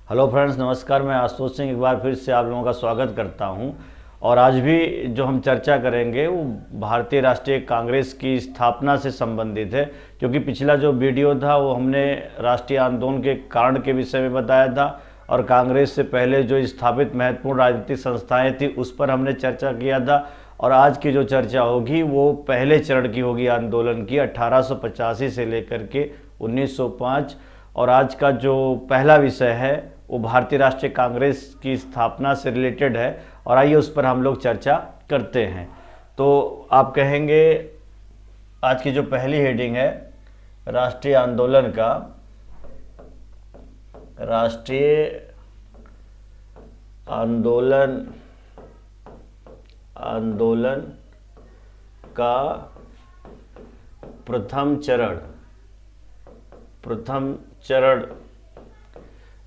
Hello friends, नमस्कार। मैं आशुतोष सिंह एक बार फिर से आप लोगों का स्वागत करता हूं। और आज भी जो हम चर्चा करेंगे वो भारतीय राष्ट्रीय कांग्रेस की स्थापना से संबंधित है, क्योंकि पिछला जो वीडियो था वो हमने राष्ट्रीय आंदोलन के कारण के विषय में बताया था और कांग्रेस से पहले जो स्थापित महत्वपूर्ण राजनीतिक संस्थाएं थी उस पर हमने चर्चा किया था। और आज की जो चर्चा होगी वो पहले चरण की होगी आंदोलन की, 1885 से लेकर के 1905। और आज का जो पहला विषय है वो भारतीय राष्ट्रीय कांग्रेस की स्थापना से रिलेटेड है और आइए उस पर हम लोग चर्चा करते हैं। तो आप कहेंगे आज की जो पहली हेडिंग है राष्ट्रीय आंदोलन का, राष्ट्रीय आंदोलन का प्रथम चरण।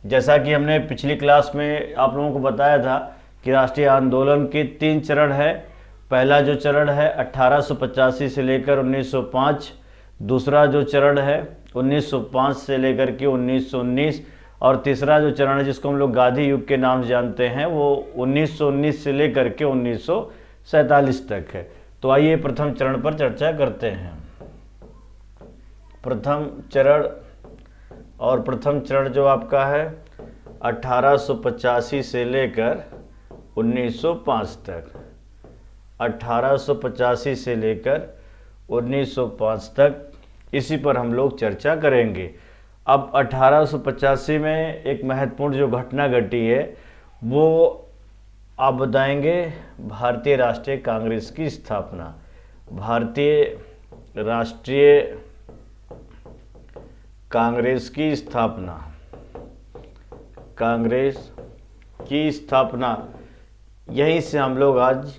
जैसा कि हमने पिछली क्लास में आप लोगों को बताया था कि राष्ट्रीय आंदोलन के 3 चरण है। पहला जो चरण है 1885 से लेकर 1905, दूसरा जो चरण है 1905 से लेकर के 1919 और तीसरा जो चरण है जिसको हम लोग गांधी युग के नाम से जानते हैं वो 1919 से लेकर के 1947 तक है। तो आइए प्रथम चरण पर चर्चा करते हैं। प्रथम चरण, और प्रथम चरण जो आपका है 1885 से लेकर 1905 तक, 1885 से लेकर 1905 तक इसी पर हम लोग चर्चा करेंगे। अब 1885 में एक महत्वपूर्ण जो घटना घटी है वो आप बताएंगे, भारतीय राष्ट्रीय कांग्रेस की स्थापना। भारतीय राष्ट्रीय कांग्रेस की स्थापना, कांग्रेस की स्थापना, यहीं से हम लोग आज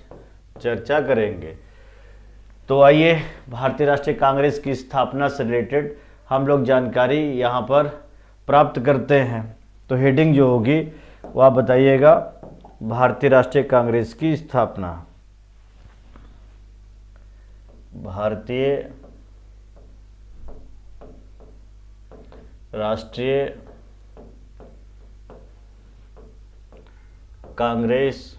चर्चा करेंगे। तो आइए भारतीय राष्ट्रीय कांग्रेस की स्थापना से रिलेटेड हम लोग जानकारी यहाँ पर प्राप्त करते हैं। तो हेडिंग जो होगी वो आप बताइएगा, भारतीय राष्ट्रीय कांग्रेस की स्थापना। भारतीय राष्ट्रीय कांग्रेस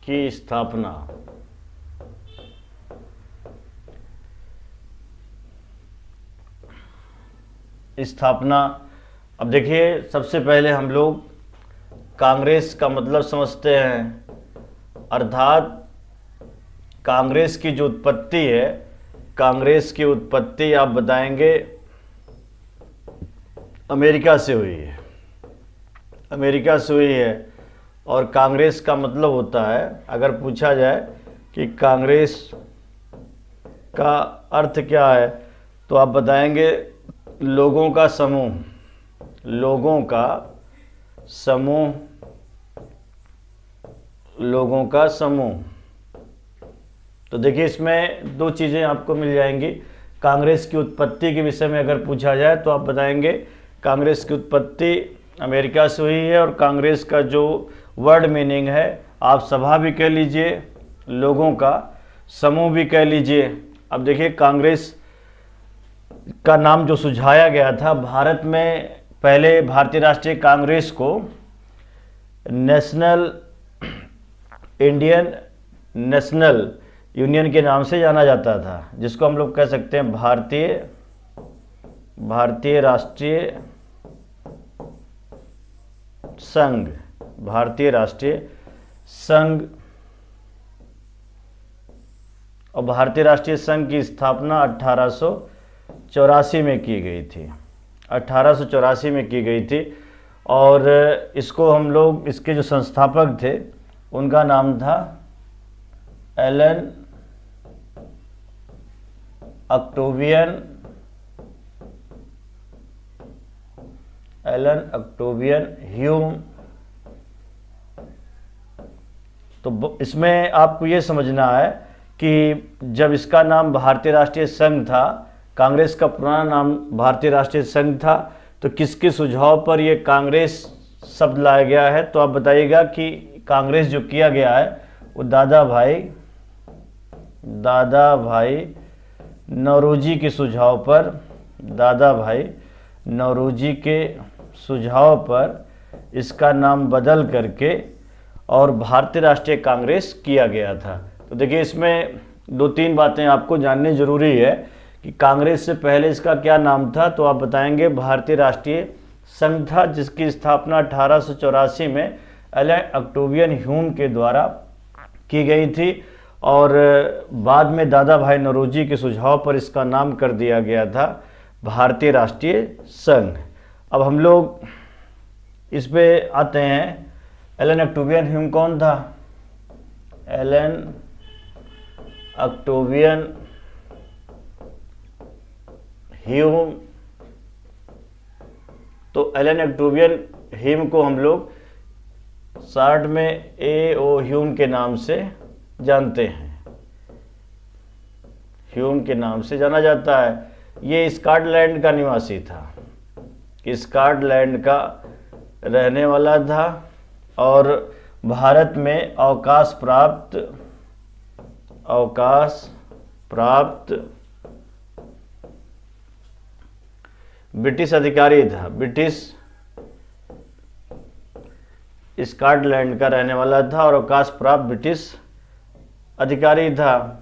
की स्थापना। अब देखिए, सबसे पहले हम लोग कांग्रेस का मतलब समझते हैं, अर्थात कांग्रेस की जो उत्पत्ति है, कांग्रेस की उत्पत्ति आप बताएंगे अमेरिका से हुई है, अमेरिका से हुई है। और कांग्रेस का मतलब होता है, अगर पूछा जाए कि कांग्रेस का अर्थ क्या है तो आप बताएंगे लोगों का समूह, लोगों का समूह, लोगों का समूह। तो देखिए इसमें 2 चीज़ें आपको मिल जाएंगी। कांग्रेस की उत्पत्ति के विषय में अगर पूछा जाए तो आप बताएंगे कांग्रेस की उत्पत्ति अमेरिका से हुई है, और कांग्रेस का जो वर्ड मीनिंग है आप सभा भी कह लीजिए, लोगों का समूह भी कह लीजिए। अब देखिए कांग्रेस का नाम जो सुझाया गया था, भारत में पहले भारतीय राष्ट्रीय कांग्रेस को इंडियन नेशनल यूनियन के नाम से जाना जाता था, जिसको हम लोग कह सकते हैं भारतीय राष्ट्रीय संघ, भारतीय राष्ट्रीय संघ। और भारतीय राष्ट्रीय संघ की स्थापना 1884 में की गई थी, 1884 में की गई थी। और इसको हम लोग, इसके जो संस्थापक थे उनका नाम था एलन ऑक्टेवियन ह्यूम। तो इसमें आपको ये समझना है कि जब इसका नाम भारतीय राष्ट्रीय संघ था, कांग्रेस का पुराना नाम भारतीय राष्ट्रीय संघ था, तो किसके सुझाव पर ये कांग्रेस शब्द लाया गया है। तो आप बताइएगा कि कांग्रेस जो किया गया है वो दादा भाई नौरोजी के सुझाव पर, दादा भाई नौरोजी के सुझाव पर इसका नाम बदल करके और भारतीय राष्ट्रीय कांग्रेस किया गया था। तो देखिए, इसमें दो तीन बातें आपको जाननी जरूरी है कि कांग्रेस से पहले इसका क्या नाम था। तो आप बताएंगे भारतीय राष्ट्रीय संघ था, जिसकी स्थापना 1884 में एलन ऑक्टेवियन ह्यूम के द्वारा की गई थी और बाद में दादा भाई नौरोजी के सुझाव पर इसका नाम कर दिया गया था भारतीय राष्ट्रीय संघ। अब हम लोग इस पे आते हैं। एलन ऑक्टेवियन ह्यूम कौन था? Allan Octavian Hume. तो एलन ऑक्टेवियन ह्यूम को हम लोग शॉर्ट में ए.ओ. ह्यूम के नाम से जानते हैं, ह्यूम के नाम से जाना जाता है। ये स्कॉटलैंड का निवासी था, स्कॉटलैंड का रहने वाला था और भारत में अवकाश प्राप्त ब्रिटिश अधिकारी था। ब्रिटिश स्कॉटलैंड का रहने वाला था और अवकाश प्राप्त ब्रिटिश अधिकारी था।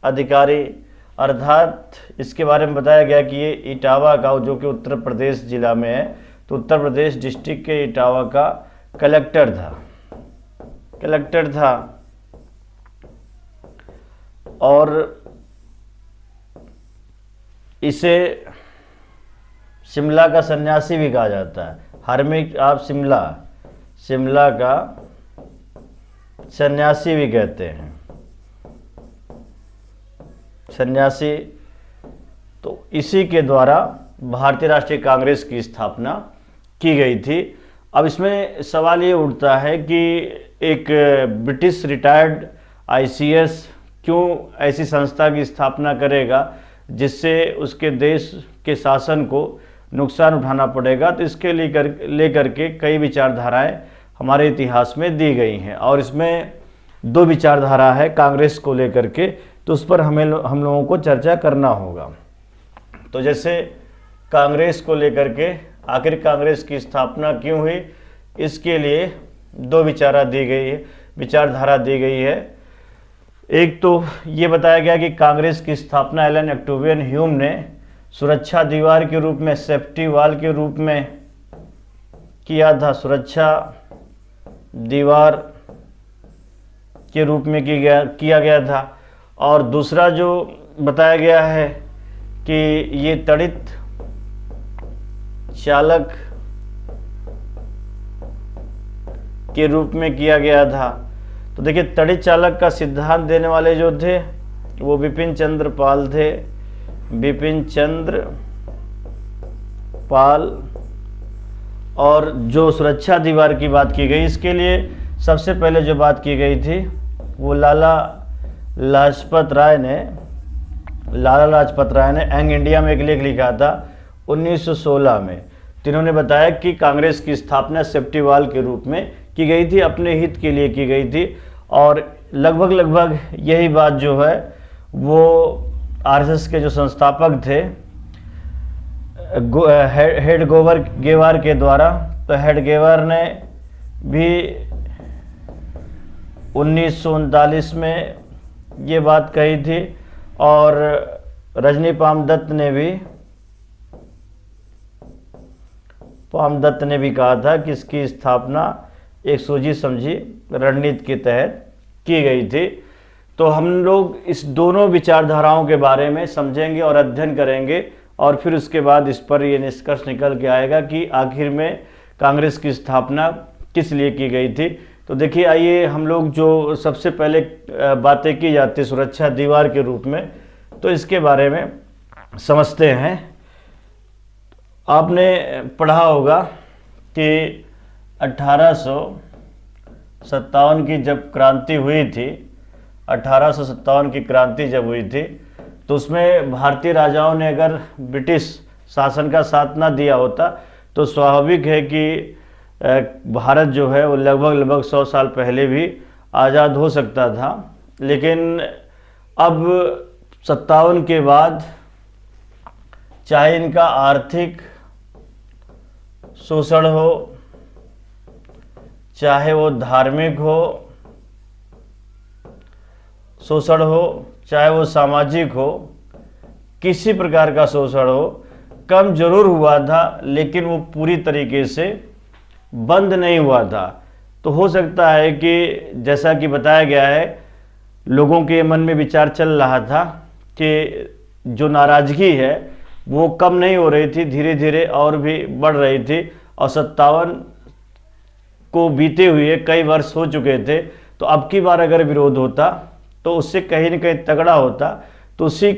अधिकारी अर्थात इसके बारे में बताया गया कि ये इटावा का, जो कि उत्तर प्रदेश जिला में है, तो उत्तर प्रदेश डिस्ट्रिक्ट के इटावा का कलेक्टर था और इसे शिमला का सन्यासी भी कहा जाता है। हर्मिक आप शिमला का सन्यासी भी कहते हैं, सन्यासी। तो इसी के द्वारा भारतीय राष्ट्रीय कांग्रेस की स्थापना की गई थी। अब इसमें सवाल ये उठता है कि एक ब्रिटिश रिटायर्ड आईसीएस क्यों ऐसी संस्था की स्थापना करेगा जिससे उसके देश के शासन को नुकसान उठाना पड़ेगा। तो इसके लेकर के कई विचारधाराएं हमारे इतिहास में दी गई हैं और इसमें दो विचारधारा है कांग्रेस को लेकर के, तो उस पर हम लोगों को चर्चा करना होगा। तो जैसे कांग्रेस को लेकर के आखिर कांग्रेस की स्थापना क्यों हुई, इसके लिए दो विचारधारा दी गई है। एक तो ये बताया गया कि कांग्रेस की स्थापना एलन ऑक्टेवियन ह्यूम ने सुरक्षा दीवार के रूप में, सेफ्टी वॉल के रूप में किया था, सुरक्षा दीवार के रूप में किया गया था। और दूसरा जो बताया गया है कि ये तड़ित चालक के रूप में किया गया था। तो देखिए, तड़ित चालक का सिद्धांत देने वाले जो थे वो बिपिन चंद्र पाल थे, बिपिन चंद्र पाल। और जो सुरक्षा दीवार की बात की गई, इसके लिए सबसे पहले जो बात की गई थी वो लाला लाजपत राय ने यंग इंडिया में एक लेख लिखा था 1916 में। तो इन्होंने बताया कि कांग्रेस की स्थापना सेफ्टी वॉल के रूप में की गई थी, अपने हित के लिए की गई थी। और लगभग यही बात जो है वो आरएसएस के जो संस्थापक थे हेडगेवार के द्वारा, तो हेडगेवार ने भी 1939 में ये बात कही थी और रजनी पामदत्त ने भी कहा था कि इसकी स्थापना एक सोची समझी रणनीति के तहत की गई थी। तो हम लोग इस दोनों विचारधाराओं के बारे में समझेंगे और अध्ययन करेंगे और फिर उसके बाद इस पर ये निष्कर्ष निकल के आएगा कि आखिर में कांग्रेस की स्थापना किस लिए की गई थी। तो देखिए, आइए हम लोग जो सबसे पहले बातें की जाती सुरक्षा दीवार के रूप में, तो इसके बारे में समझते हैं। आपने पढ़ा होगा कि 1857 की जब क्रांति हुई थी, 1857 की क्रांति जब हुई थी, तो उसमें भारतीय राजाओं ने अगर ब्रिटिश शासन का साथ ना दिया होता तो स्वाभाविक है कि भारत जो है वो लगभग 100 साल पहले भी आज़ाद हो सकता था। लेकिन अब 57 के बाद चाहे इनका आर्थिक शोषण हो, चाहे वो धार्मिक हो शोषण हो, चाहे वो सामाजिक हो, किसी प्रकार का शोषण हो, कम जरूर हुआ था लेकिन वो पूरी तरीके से बंद नहीं हुआ था। तो हो सकता है कि जैसा कि बताया गया है, लोगों के मन में विचार चल रहा था कि जो नाराज़गी है वो कम नहीं हो रही थी, धीरे धीरे और भी बढ़ रही थी, और 57 को बीते हुए कई वर्ष हो चुके थे। तो अब की बार अगर विरोध होता तो उससे कहीं न कहीं तगड़ा होता। तो उसी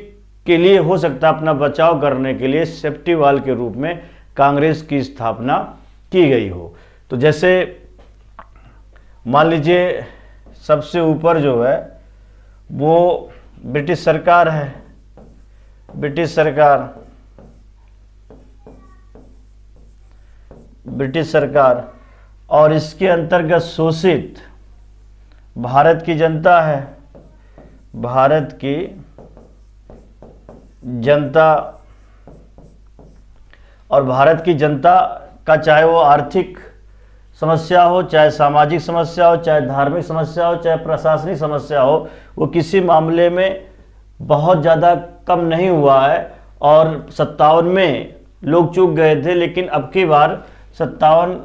के लिए हो सकता है अपना बचाव करने के लिए सेफ्टी वॉल के रूप में कांग्रेस की स्थापना की गई हो। तो जैसे मान लीजिए सबसे ऊपर जो है वो ब्रिटिश सरकार है, ब्रिटिश सरकार, और इसके अंतर्गत शोषित भारत की जनता है, भारत की जनता। और भारत की जनता का चाहे वो आर्थिक समस्या हो, चाहे सामाजिक समस्या हो, चाहे धार्मिक समस्या हो, चाहे प्रशासनिक समस्या हो, वो किसी मामले में बहुत ज़्यादा कम नहीं हुआ है। और 57 में लोग चूक गए थे, लेकिन अब की बार 57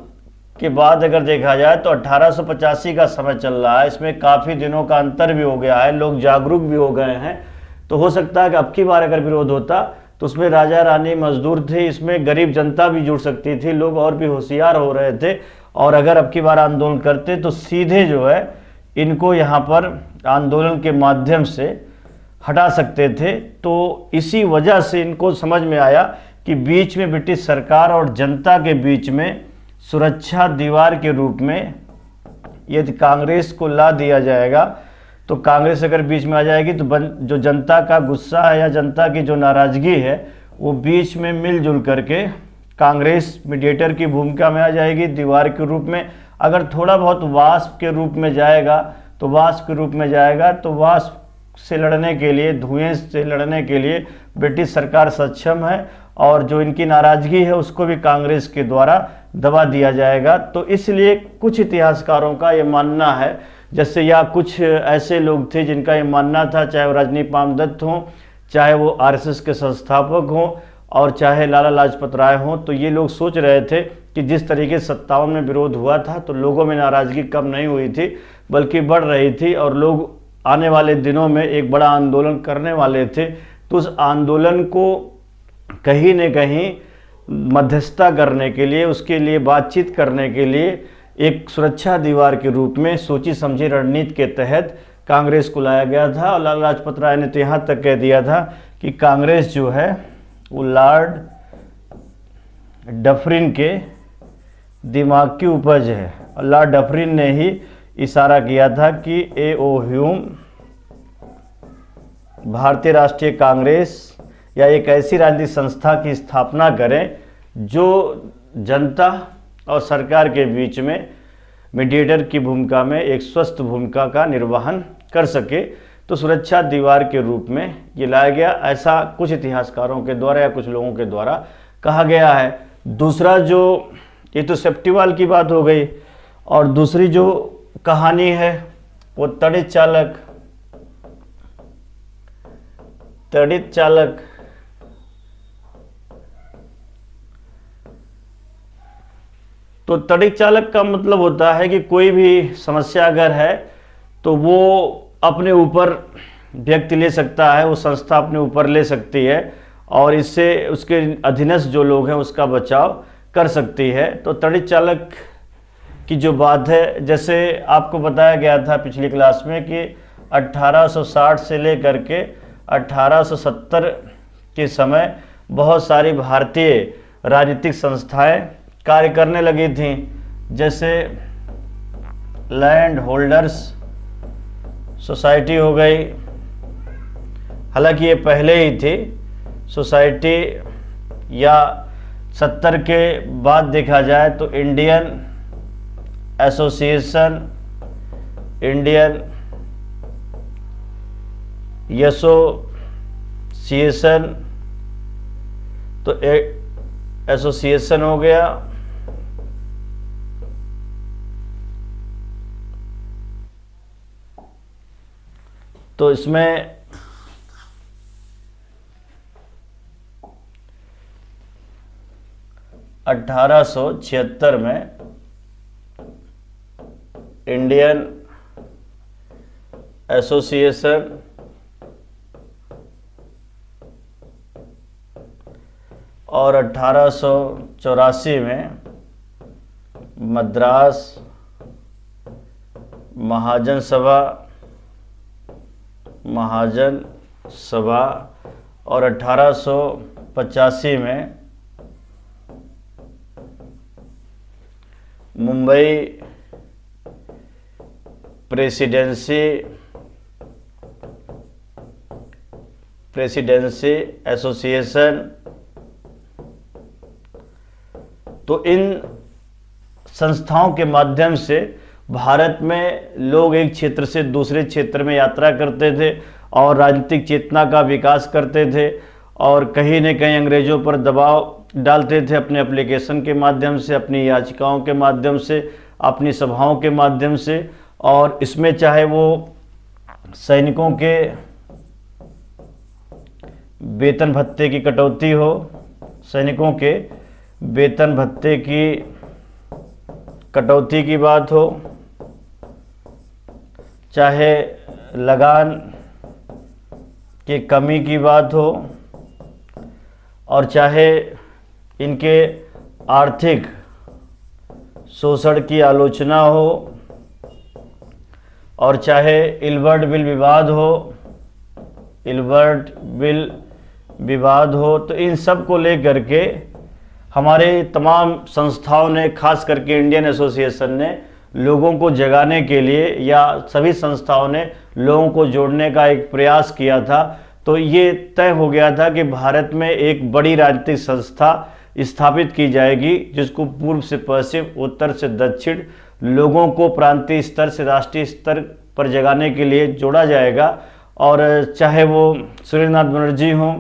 के बाद अगर देखा जाए तो 1885 का समय चल रहा है। इसमें काफ़ी दिनों का अंतर भी हो गया है, लोग जागरूक भी हो गए हैं। तो हो सकता है कि अब की बार अगर विरोध होता तो उसमें राजा रानी मजदूर थे, इसमें गरीब जनता भी जुड़ सकती थी, लोग और भी होशियार हो रहे थे। और अगर अब की बार आंदोलन करते तो सीधे जो है इनको यहाँ पर आंदोलन के माध्यम से हटा सकते थे। तो इसी वजह से इनको समझ में आया कि बीच में ब्रिटिश सरकार और जनता के बीच में सुरक्षा दीवार के रूप में यदि कांग्रेस को ला दिया जाएगा, तो कांग्रेस अगर बीच में आ जाएगी तो जो जनता का गुस्सा है या जनता की जो नाराज़गी है वो बीच में मिलजुल करके कांग्रेस मीडिएटर की भूमिका में आ जाएगी, दीवार के रूप में। अगर थोड़ा बहुत वाष्प के रूप में जाएगा तो वाष्प के रूप में जाएगा, तो वाष्प से लड़ने के लिए, धुएं से लड़ने के लिए ब्रिटिश सरकार सक्षम है, और जो इनकी नाराज़गी है उसको भी कांग्रेस के द्वारा दबा दिया जाएगा। तो इसलिए कुछ इतिहासकारों का ये मानना है, जैसे या कुछ ऐसे लोग थे जिनका ये मानना था, चाहे वो रजनी पामदत्त हों, चाहे वो आरएसएस के संस्थापक हों, और चाहे लाला लाजपत राय हों, तो ये लोग सोच रहे थे कि जिस तरीके से 57 में विरोध हुआ था तो लोगों में नाराज़गी कम नहीं हुई थी बल्कि बढ़ रही थी, और लोग आने वाले दिनों में एक बड़ा आंदोलन करने वाले थे। तो उस आंदोलन को कहीं न कहीं मध्यस्थता करने के लिए, उसके लिए बातचीत करने के लिए एक सुरक्षा दीवार के रूप में सोची समझी रणनीति के तहत कांग्रेस को लाया गया था। और लाला लाजपत राय ने तो यहाँ तक कह दिया था कि कांग्रेस जो है वो लॉर्ड डफरिन के दिमाग की उपज है। और लॉर्ड डफरिन ने ही इशारा किया था कि ए.ओ. ह्यूम भारतीय राष्ट्रीय कांग्रेस या एक ऐसी राजनीतिक संस्था की स्थापना करें जो जनता और सरकार के बीच में मीडिएटर की भूमिका में एक स्वस्थ भूमिका का निर्वहन कर सके। तो सुरक्षा दीवार के रूप में ये लाया गया, ऐसा कुछ इतिहासकारों के द्वारा या कुछ लोगों के द्वारा कहा गया है। दूसरा जो, ये तो सेफ्टी वॉल की बात हो गई, और दूसरी जो कहानी है वो तड़ित चालक। तो तड़ित चालक का मतलब होता है कि कोई भी समस्या अगर है तो वो अपने ऊपर व्यक्ति ले सकता है, वो संस्था अपने ऊपर ले सकती है, और इससे उसके अधीनस्थ जो लोग हैं उसका बचाव कर सकती है। तो तड़ित चालक की जो बात है, जैसे आपको बताया गया था पिछली क्लास में कि 1860 से लेकर के 1870 के समय बहुत सारी भारतीय राजनीतिक संस्थाएं कार्य करने लगी थीं, जैसे लैंड होल्डर्स सोसाइटी हो गई। हालांकि ये पहले ही थी सोसाइटी, या 70 के बाद देखा जाए तो इंडियन एसोसिएशन, इंडियन एसोसिएशन। तो एसोसिएशन हो गया, तो इसमें (1876) में इंडियन एसोसिएशन और 1884 में मद्रास महाजन सभा और 1885 में मुंबई प्रेसिडेंसी एसोसिएशन। तो इन संस्थाओं के माध्यम से भारत में लोग एक क्षेत्र से दूसरे क्षेत्र में यात्रा करते थे और राजनीतिक चेतना का विकास करते थे, और कहीं न कहीं अंग्रेज़ों पर दबाव डालते थे अपने एप्लीकेशन के माध्यम से, अपनी याचिकाओं के माध्यम से, अपनी सभाओं के माध्यम से। और इसमें चाहे वो सैनिकों के वेतन भत्ते की कटौती हो, सैनिकों के वेतन भत्ते की कटौती की बात हो, चाहे लगान की कमी की बात हो, और चाहे इनके आर्थिक शोषण की आलोचना हो, और चाहे इल्बर्ट बिल विवाद हो, तो इन सब को लेकर के हमारे तमाम संस्थाओं ने, खास करके इंडियन एसोसिएशन ने लोगों को जगाने के लिए, या सभी संस्थाओं ने लोगों को जोड़ने का एक प्रयास किया था। तो ये तय हो गया था कि भारत में एक बड़ी राजनीतिक संस्था स्थापित की जाएगी, जिसको पूर्व से पश्चिम, उत्तर से दक्षिण लोगों को प्रांतीय स्तर से राष्ट्रीय स्तर पर जगाने के लिए जोड़ा जाएगा। और चाहे वो सुरेंद्रनाथ बनर्जी हों,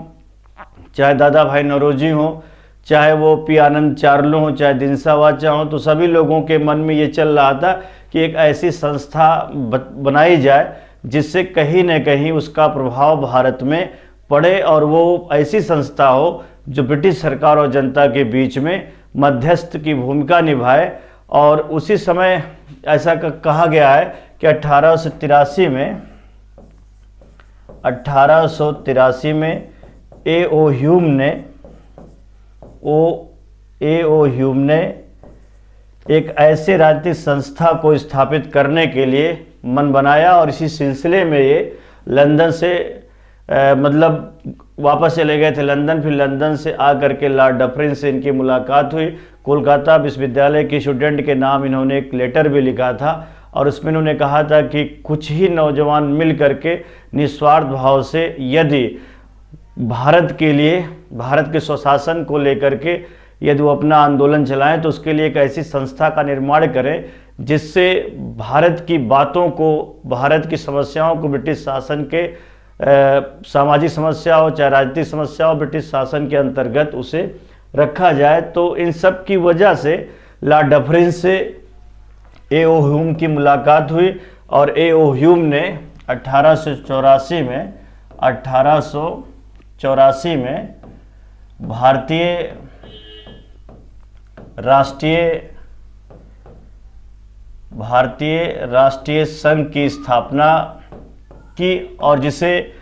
चाहे दादा भाई नौरोजी हों, चाहे वो पी आनंद चार्लो हों, चाहे दिनसा वाचा हों, तो सभी लोगों के मन में ये चल रहा था कि एक ऐसी संस्था बनाई जाए जिससे कहीं न कहीं उसका प्रभाव भारत में पड़े, और वो ऐसी संस्था हो जो ब्रिटिश सरकार और जनता के बीच में मध्यस्थ की भूमिका निभाए। और उसी समय ऐसा कहा गया है कि 1883 में ए.ओ. ह्यूम ने एक ऐसे राजनीतिक संस्था को स्थापित करने के लिए मन बनाया, और इसी सिलसिले में ये लंदन से मतलब वापस चले गए थे लंदन। फिर लंदन से आकर के लॉर्ड डफरिन से इनकी मुलाकात हुई। कोलकाता विश्वविद्यालय के स्टूडेंट के नाम इन्होंने एक लेटर भी लिखा था, और उसमें इन्होंने कहा था कि कुछ ही नौजवान मिल करके निस्वार्थ भाव से यदि भारत के लिए, भारत के स्वशासन को लेकर के यदि वो अपना आंदोलन चलाएं, तो उसके लिए एक ऐसी संस्था का निर्माण करें जिससे भारत की बातों को, भारत की समस्याओं को, ब्रिटिश शासन के सामाजिक समस्या हो चाहे राजनीतिक समस्या हो, ब्रिटिश शासन के अंतर्गत उसे रखा जाए। तो इन सब की वजह से लॉर्ड डफरिन से ए.ओ. ह्यूम की मुलाकात हुई, और ए.ओ. ह्यूम ने 1884 में भारतीय राष्ट्रीय संघ की स्थापना की, और जिसे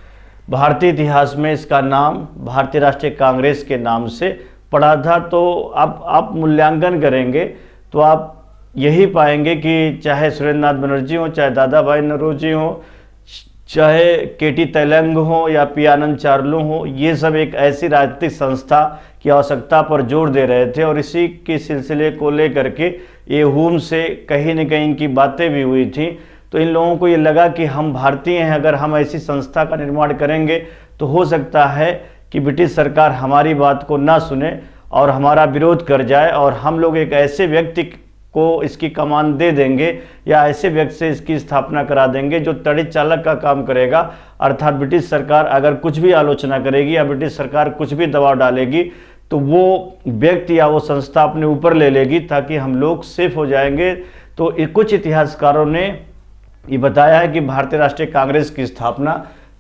भारतीय इतिहास में इसका नाम भारतीय राष्ट्रीय कांग्रेस के नाम से पड़ा था। तो आप मूल्यांकन करेंगे तो आप यही पाएंगे कि चाहे सुरेंद्रनाथ बनर्जी हो, चाहे दादा भाई नौरोजी हो, चाहे के.टी. तेलंग हो या पी आनंद चार्लो हो, ये सब एक ऐसी राजनीतिक संस्था की आवश्यकता पर जोर दे रहे थे। और इसी के सिलसिले को लेकर के ये ह्यूम से कहीं न कहीं इनकी बातें भी हुई थी। तो इन लोगों को ये लगा कि हम भारतीय हैं, अगर हम ऐसी संस्था का निर्माण करेंगे तो हो सकता है कि ब्रिटिश सरकार हमारी बात को ना सुने और हमारा विरोध कर जाए, और हम लोग एक ऐसे व्यक्ति को इसकी कमान दे देंगे या ऐसे व्यक्ति से इसकी स्थापना करा देंगे जो तड़ित चालक का काम करेगा। अर्थात ब्रिटिश सरकार अगर कुछ भी आलोचना करेगी या ब्रिटिश सरकार कुछ भी दबाव डालेगी तो वो व्यक्ति या वो संस्था अपने ऊपर ले लेगी ताकि हम लोग सेफ हो जाएंगे। तो कुछ इतिहासकारों ने ये बताया है कि भारतीय राष्ट्रीय कांग्रेस की स्थापना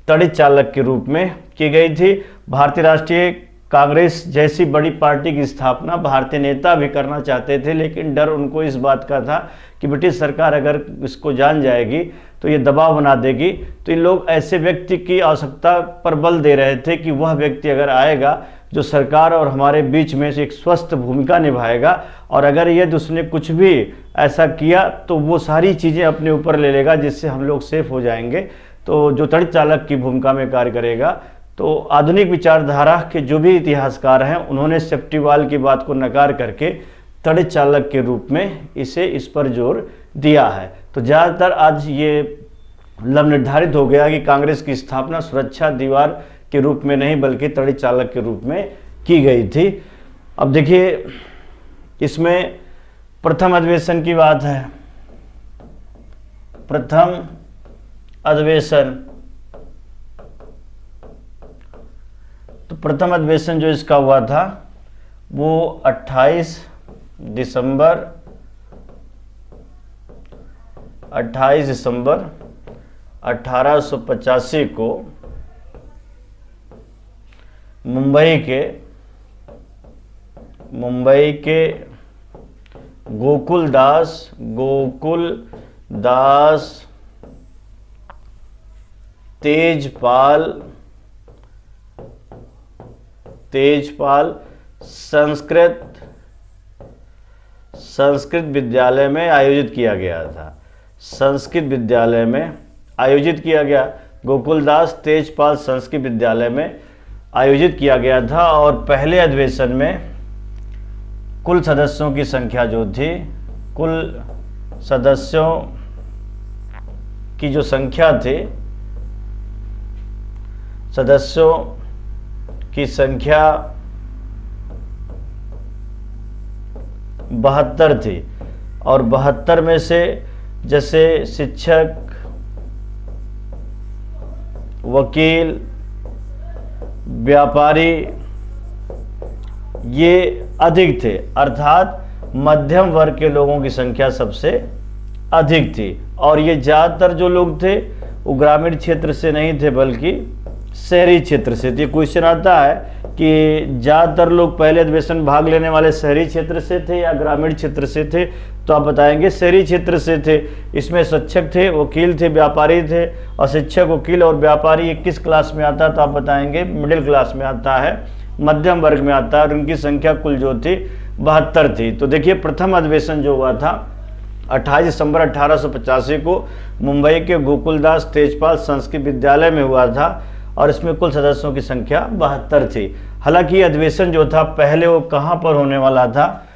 तड़ित चालक के रूप में की गई थी। भारतीय राष्ट्रीय कांग्रेस जैसी बड़ी पार्टी की स्थापना भारतीय नेता भी करना चाहते थे, लेकिन डर उनको इस बात का था कि ब्रिटिश सरकार अगर इसको जान जाएगी तो ये दबाव बना देगी। तो इन लोग ऐसे व्यक्ति की आवश्यकता पर बल दे रहे थे कि वह व्यक्ति अगर आएगा जो सरकार और हमारे बीच में से एक स्वस्थ भूमिका निभाएगा, और अगर यदि उसने कुछ भी ऐसा किया तो वो सारी चीज़ें अपने ऊपर ले लेगा जिससे हम लोग सेफ हो जाएंगे। तो जो तड़ित चालक की भूमिका में कार्य करेगा। तो आधुनिक विचारधारा के जो भी इतिहासकार हैं उन्होंने सेफ्टी वॉल की बात को नकार करके तड़ित चालक के रूप में इस पर जोर दिया है। तो ज़्यादातर आज ये निर्धारित हो गया कि कांग्रेस की स्थापना सुरक्षा दीवार के रूप में नहीं बल्कि तड़ित चालक के रूप में की गई थी। अब देखिए इसमें प्रथम अधिवेशन की बात है। प्रथम अधिवेशन, तो प्रथम अधिवेशन जो इसका हुआ था वो 28 दिसंबर 1885 को मुंबई के गोकुल दास तेजपाल संस्कृत विद्यालय में आयोजित किया गया था। संस्कृत विद्यालय में आयोजित किया गया, गोकुलदास तेजपाल संस्कृत विद्यालय में आयोजित किया गया था। और पहले अधिवेशन में कुल सदस्यों की संख्या जो थी, कुल सदस्यों की जो संख्या थी, सदस्यों की संख्या 72 थी। और 72 में से जैसे शिक्षक, वकील, व्यापारी ये अधिक थे, अर्थात मध्यम वर्ग के लोगों की संख्या सबसे अधिक थी। और ये ज़्यादातर जो लोग थे वो ग्रामीण क्षेत्र से नहीं थे बल्कि शहरी क्षेत्र से थे। क्वेश्चन आता है कि ज़्यादातर लोग पहले अधिवेशन भाग लेने वाले शहरी क्षेत्र से थे या ग्रामीण क्षेत्र से थे, तो आप बताएंगे शहरी क्षेत्र से थे। इसमें शिक्षक थे, वकील थे, व्यापारी थे। और शिक्षक, वकील और व्यापारी ये किस क्लास में आता है तो आप बताएंगे मिडिल क्लास में आता है, मध्यम वर्ग में आता है। और उनकी संख्या कुल जो थी 72 थी। तो देखिए प्रथम अधिवेशन जो हुआ था 28 दिसंबर 1885 को मुंबई के गोकुलदास तेजपाल संस्कृत विद्यालय में हुआ था। और इसमें कुल सदस्यों की संख्या 72 थी। हालांकि अधिवेशन जो था पहले वो कहाँ पर होने वाला था,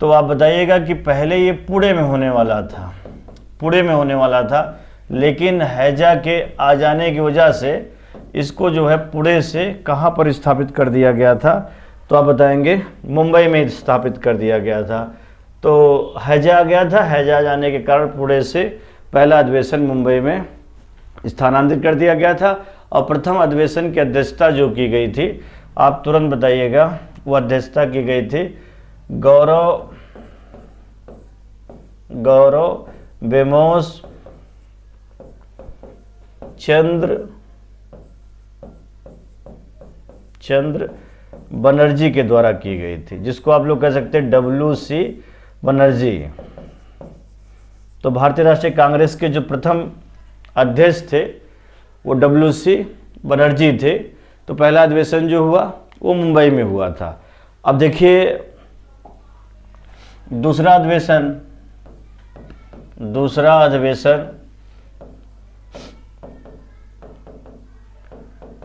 तो आप बताइएगा कि पहले ये पुणे में होने वाला था, पुणे में होने वाला था। लेकिन हैजा के आ जाने की वजह से इसको जो है पुणे से कहाँ पर स्थापित कर दिया गया था, तो आप बताएंगे मुंबई में स्थापित कर दिया गया था। तो हैजा आ गया था, हैजा जाने के कारण पुणे से पहला अधिवेशन मुंबई में स्थानांतरित कर दिया गया था। और प्रथम अधिवेशन की अध्यक्षता जो की गई थी, आप तुरंत बताइएगा, वो अध्यक्षता की गई थी गौरव बेमोस चंद्र बनर्जी के द्वारा की गई थी, जिसको आप लोग कह सकते हैं WC बनर्जी। तो भारतीय राष्ट्रीय कांग्रेस के जो प्रथम अध्यक्ष थे वो WC बनर्जी थे। तो पहला अधिवेशन जो हुआ वो मुंबई में हुआ था। अब देखिए दूसरा अधिवेशन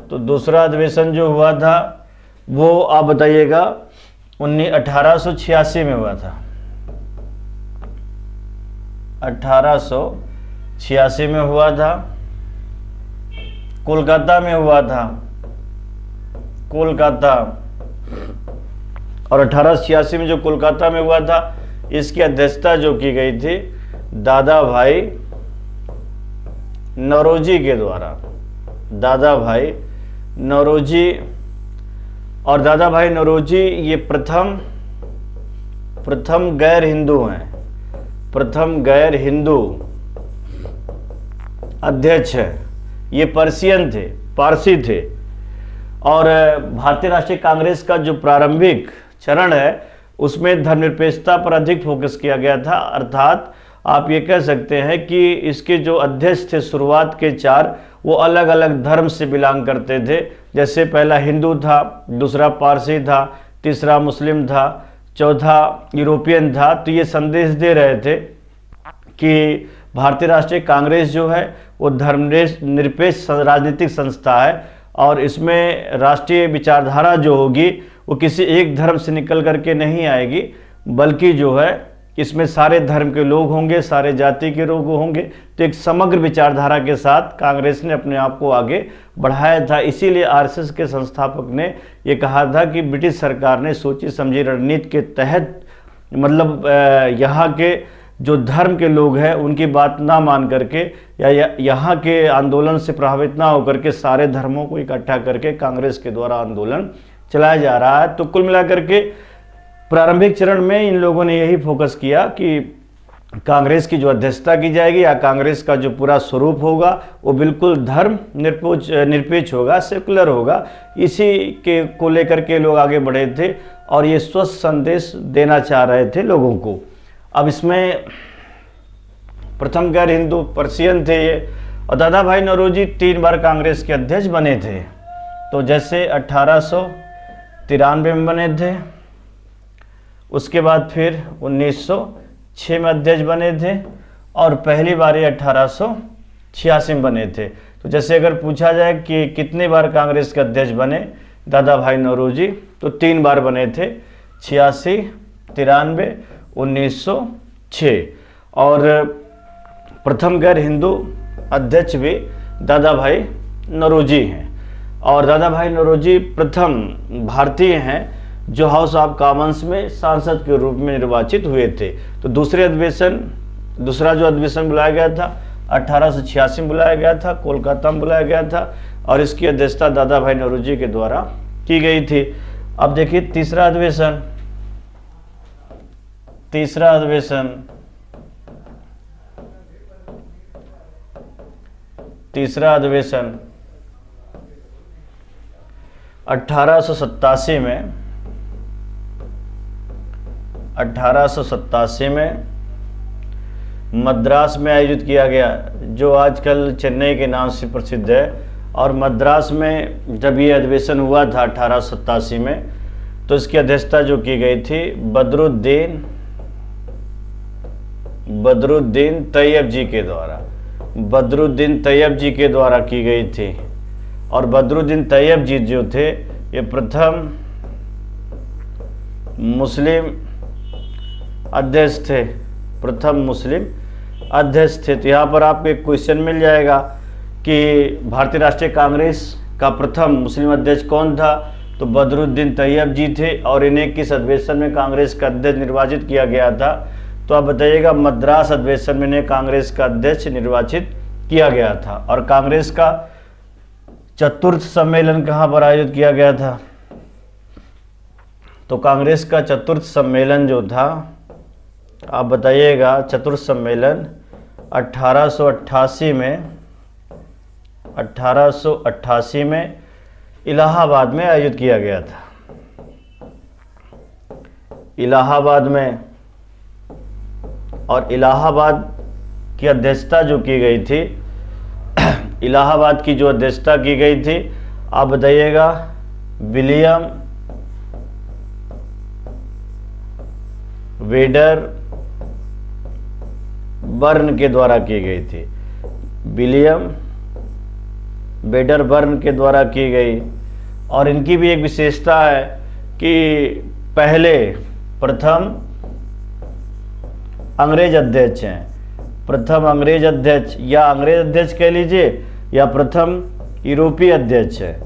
तो दूसरा अधिवेशन जो हुआ था वो आप बताइएगा 1886 में हुआ था। 1886 में हुआ था, कोलकाता में हुआ था, कोलकाता। और 1886 में जो कोलकाता में हुआ था इसकी अध्यक्षता जो की गई थी दादा भाई नौरोजी के द्वारा, दादा भाई नौरोजी। और दादा भाई नौरोजी ये प्रथम गैर हिंदू हैं, प्रथम गैर हिंदू अध्यक्ष है। ये पर्शियन थे, पारसी थे। और भारतीय राष्ट्रीय कांग्रेस का जो प्रारंभिक चरण है उसमें धर्मनिरपेक्षता पर अधिक फोकस किया गया था, अर्थात आप ये कह सकते हैं कि इसके जो अध्यक्ष थे शुरुआत के 4 वो अलग अलग धर्म से बिलोंग करते थे। जैसे पहला हिंदू था, दूसरा पारसी था, तीसरा मुस्लिम था, चौथा यूरोपियन था। तो ये संदेश दे रहे थे कि भारतीय राष्ट्रीय कांग्रेस जो है वो धर्मनिरपेक्ष राजनीतिक संस्था है और इसमें राष्ट्रीय विचारधारा जो होगी वो किसी एक धर्म से निकल करके नहीं आएगी, बल्कि जो है इसमें सारे धर्म के लोग होंगे, सारे जाति के लोग होंगे। तो एक समग्र विचारधारा के साथ कांग्रेस ने अपने आप को आगे बढ़ाया था। इसीलिए आरएसएस के संस्थापक ने ये कहा था कि ब्रिटिश सरकार ने सोची समझी रणनीति के तहत मतलब यहाँ के जो धर्म के लोग हैं उनकी बात ना मान करके या यहाँ के आंदोलन से प्रभावित ना होकर के सारे धर्मों को इकट्ठा करके कांग्रेस के द्वारा आंदोलन चलाया जा रहा है। तो कुल मिलाकर के प्रारंभिक चरण में इन लोगों ने यही फोकस किया कि कांग्रेस की जो अध्यक्षता की जाएगी या कांग्रेस का जो पूरा स्वरूप होगा वो बिल्कुल धर्म निरपेक्ष होगा, सेकुलर होगा। इसी के को लेकर के लोग आगे बढ़े थे और ये स्वस्थ संदेश देना चाह रहे थे लोगों को। अब इसमें प्रथम गैर हिंदू पर्शियन थे ये, और दादा भाई नौरोजी 3 बार कांग्रेस के अध्यक्ष बने थे। तो जैसे 1893 में बने थे, उसके बाद फिर 1906 में अध्यक्ष बने थे और पहली बार ये 1886 में बने थे। तो जैसे अगर पूछा जाए कि कितने बार कांग्रेस के अध्यक्ष बने दादा भाई नौरोजी, तो 3 बार बने थे, 86, 93, 1906। और प्रथम गैर हिंदू अध्यक्ष भी दादा भाई नौरोजी हैं। और दादा भाई नौरोजी प्रथम भारतीय हैं जो हाउस ऑफ कॉमन्स में सांसद के रूप में निर्वाचित हुए थे। तो दूसरा जो अधिवेशन बुलाया गया था 1886 में बुलाया गया था, कोलकाता में बुलाया गया था और इसकी अध्यक्षता दादा भाई नौरोजी के द्वारा की गई थी। अब देखिए तीसरा अधिवेशन 1887 में मद्रास में आयोजित किया गया, जो आजकल चेन्नई के नाम से प्रसिद्ध है। और मद्रास में जब ये अधिवेशन हुआ था 1887 में, तो इसकी अध्यक्षता जो की गई थी बदरुद्दीन तैयब जी के द्वारा की गई थी। और बदरुद्दीन तैयब जी जो थे ये प्रथम मुस्लिम अध्यक्ष थे, तो यहाँ पर आपको एक क्वेश्चन मिल जाएगा कि भारतीय राष्ट्रीय कांग्रेस का प्रथम मुस्लिम अध्यक्ष कौन था। तो बदरुद्दीन तैयब जी थे और इन्हें किस अधिवेशन में कांग्रेस का अध्यक्ष निर्वाचित किया गया था। तो आप बताइएगा मद्रास अधिवेशन में इन्हें कांग्रेस का अध्यक्ष निर्वाचित किया गया था। और कांग्रेस का चतुर्थ सम्मेलन कहाँ पर आयोजित किया गया था। तो कांग्रेस का चतुर्थ सम्मेलन जो था, आप बताइएगा, चतुर्थ सम्मेलन 1888 में इलाहाबाद में आयोजित किया गया था। इलाहाबाद में, और इलाहाबाद की अध्यक्षता जो की गई थी, इलाहाबाद की जो अध्यक्षता की गई थी, आप बताइएगा, विलियम वेडरबर्न के द्वारा की गई थी। विलियम वेडरबर्न के द्वारा की गई। और इनकी भी एक विशेषता है कि प्रथम अंग्रेज अध्यक्ष हैं, प्रथम अंग्रेज अध्यक्ष, या अंग्रेज अध्यक्ष कह लीजिए, या प्रथम यूरोपीय अध्यक्ष है।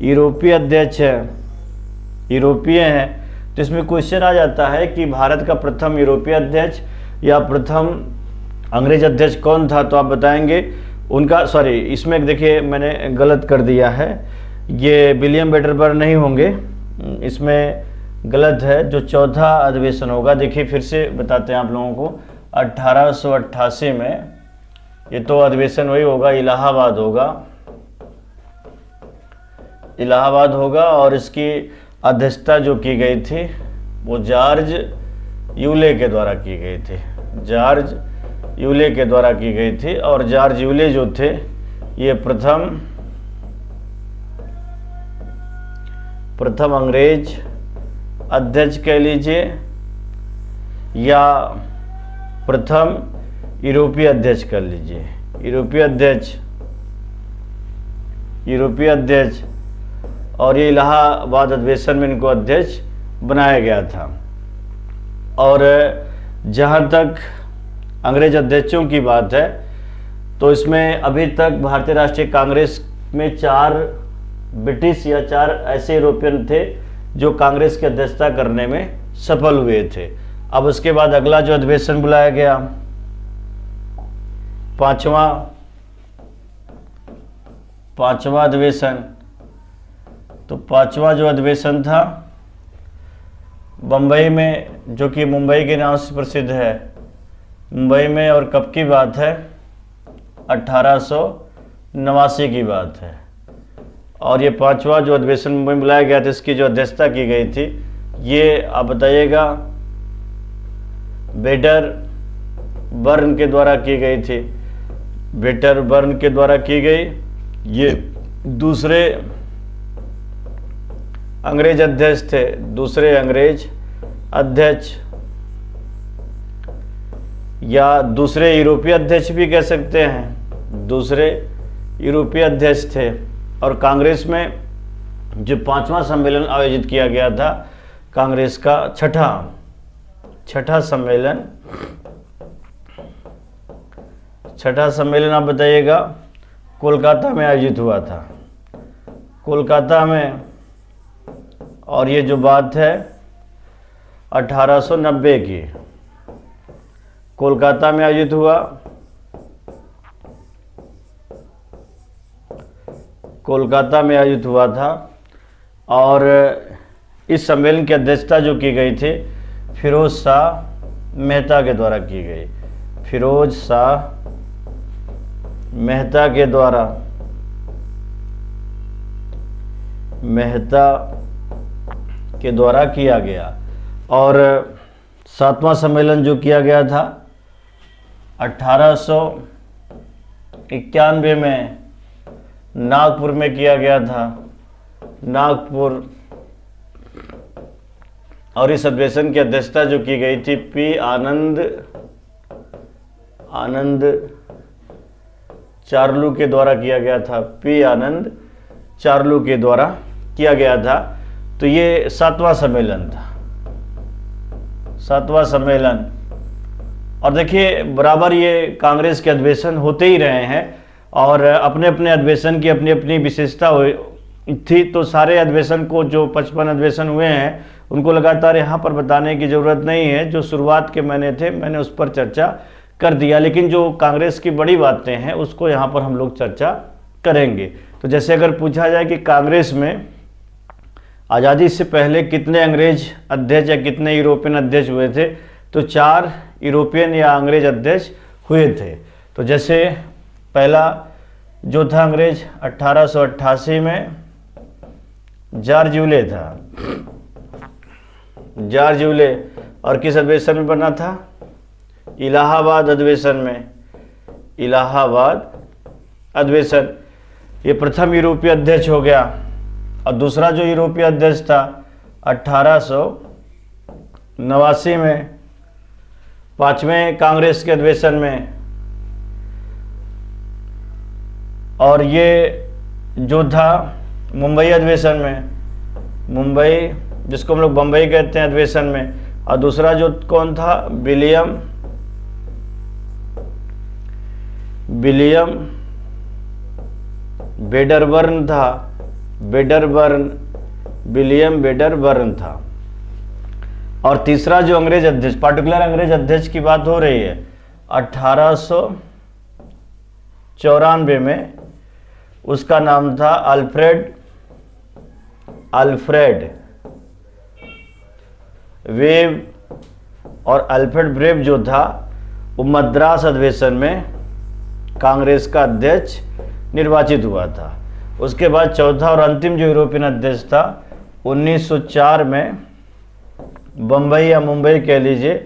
यूरोपीय अध्यक्ष है, यूरोपीय हैं। तो इसमें क्वेश्चन आ जाता है कि भारत का प्रथम यूरोपीय अध्यक्ष या प्रथम अंग्रेज अध्यक्ष कौन था। तो आप बताएंगे उनका, सॉरी, इसमें देखिए मैंने गलत कर दिया है, ये विलियम वेडरबर्न नहीं होंगे, इसमें गलत है। जो चौथा अधिवेशन होगा, देखिए फिर से बताते हैं आप लोगों को, 1888 में ये तो अधिवेशन वही होगा, इलाहाबाद होगा, इलाहाबाद होगा। और इसकी अध्यक्षता जो की गई थी वो जॉर्ज यूले के द्वारा की गई थी, जॉर्ज यूले के द्वारा की गई थी। और जॉर्ज यूले जो थे ये प्रथम अंग्रेज अध्यक्ष कह लीजिए या प्रथम यूरोपीय अध्यक्ष कर लीजिए, यूरोपीय अध्यक्ष। और ये इलाहाबाद अधिवेशन में इनको अध्यक्ष बनाया गया था। और जहाँ तक अंग्रेज अध्यक्षों की बात है तो इसमें अभी तक भारतीय राष्ट्रीय कांग्रेस में 4 ब्रिटिश या 4 ऐसे यूरोपियन थे जो कांग्रेस की अध्यक्षता करने में सफल हुए थे। अब उसके बाद अगला जो अधिवेशन बुलाया गया, पांचवा अधिवेशन, तो 5वां जो अधिवेशन था बम्बई में, जो कि मुंबई के नाम से प्रसिद्ध है, मुंबई में। और कब की बात है? 1889 की बात है। और ये 5वां जो अधिवेशन मुंबई में बुलाया गया था, इसकी जो अध्यक्षता की गई थी, ये आप बताइएगा वेटरबर्न के द्वारा की गई थी, वेटरबर्न के द्वारा की गई। ये दूसरे अंग्रेज अध्यक्ष थे, दूसरे अंग्रेज अध्यक्ष या दूसरे यूरोपीय अध्यक्ष भी कह सकते हैं, दूसरे यूरोपीय अध्यक्ष थे। और कांग्रेस में जो 5वां सम्मेलन आयोजित किया गया था, कांग्रेस का छठा सम्मेलन आप बताइएगा, कोलकाता में आयोजित हुआ था, कोलकाता में। और ये जो बात है 1890 की, कोलकाता में आयोजित हुआ, कोलकाता में आयोजित हुआ था। और इस सम्मेलन की अध्यक्षता जो की गई थी फिरोज शाह मेहता के द्वारा की गई, फिरोज शाह मेहता के द्वारा, किया गया। और 7वां सम्मेलन जो किया गया था 1891 में नागपुर में किया गया था, नागपुर। और इस अधिवेशन की अध्यक्षता जो की गई थी पी आनंद चार्लू के द्वारा किया गया था, पी आनंद चार्लू के द्वारा किया गया था। तो ये 7वां सम्मेलन था, 7वां सम्मेलन। और देखिए बराबर ये कांग्रेस के अधिवेशन होते ही रहे हैं और अपने अपने अधिवेशन की अपनी अपनी विशेषता थी। तो सारे अधिवेशन को, जो 55 अधिवेशन हुए हैं, उनको लगातार यहाँ पर बताने की ज़रूरत नहीं है। जो शुरुआत के मैंने उस पर चर्चा कर दिया। लेकिन जो कांग्रेस की बड़ी बातें हैं उसको यहाँ पर हम लोग चर्चा करेंगे। तो जैसे अगर पूछा जाए कि कांग्रेस में आज़ादी से पहले कितने अंग्रेज अध्यक्ष या कितने यूरोपियन अध्यक्ष हुए थे, तो 4 यूरोपियन या अंग्रेज अध्यक्ष हुए थे। तो जैसे पहला जो था अंग्रेज 1888 में जॉर्ज यूले था, जॉर्ज यूले। और किस अधिवेशन में बना था? इलाहाबाद अधिवेशन में, इलाहाबाद अधिवेशन। ये प्रथम यूरोपीय अध्यक्ष हो गया। और दूसरा जो यूरोपीय अध्यक्ष था 1889 में 5वें कांग्रेस के अधिवेशन में। और ये जो था मुंबई अधिवेशन में, मुंबई जिसको हम लोग बम्बई कहते हैं अधिवेशन में। और दूसरा जो कौन था? विलियम वेडरबर्न था, विलियम वेडरबर्न था। और तीसरा जो अंग्रेज अध्यक्ष, पार्टिकुलर अंग्रेज अध्यक्ष की बात हो रही है 1894 में, उसका नाम था अल्फ्रेड वेब और अल्फ्रेड ब्रेव जो था वो मद्रास अधिवेशन में कांग्रेस का अध्यक्ष निर्वाचित हुआ था। उसके बाद चौथा और अंतिम जो यूरोपियन अध्यक्ष था 1904 में बम्बई या मुंबई कह लीजिए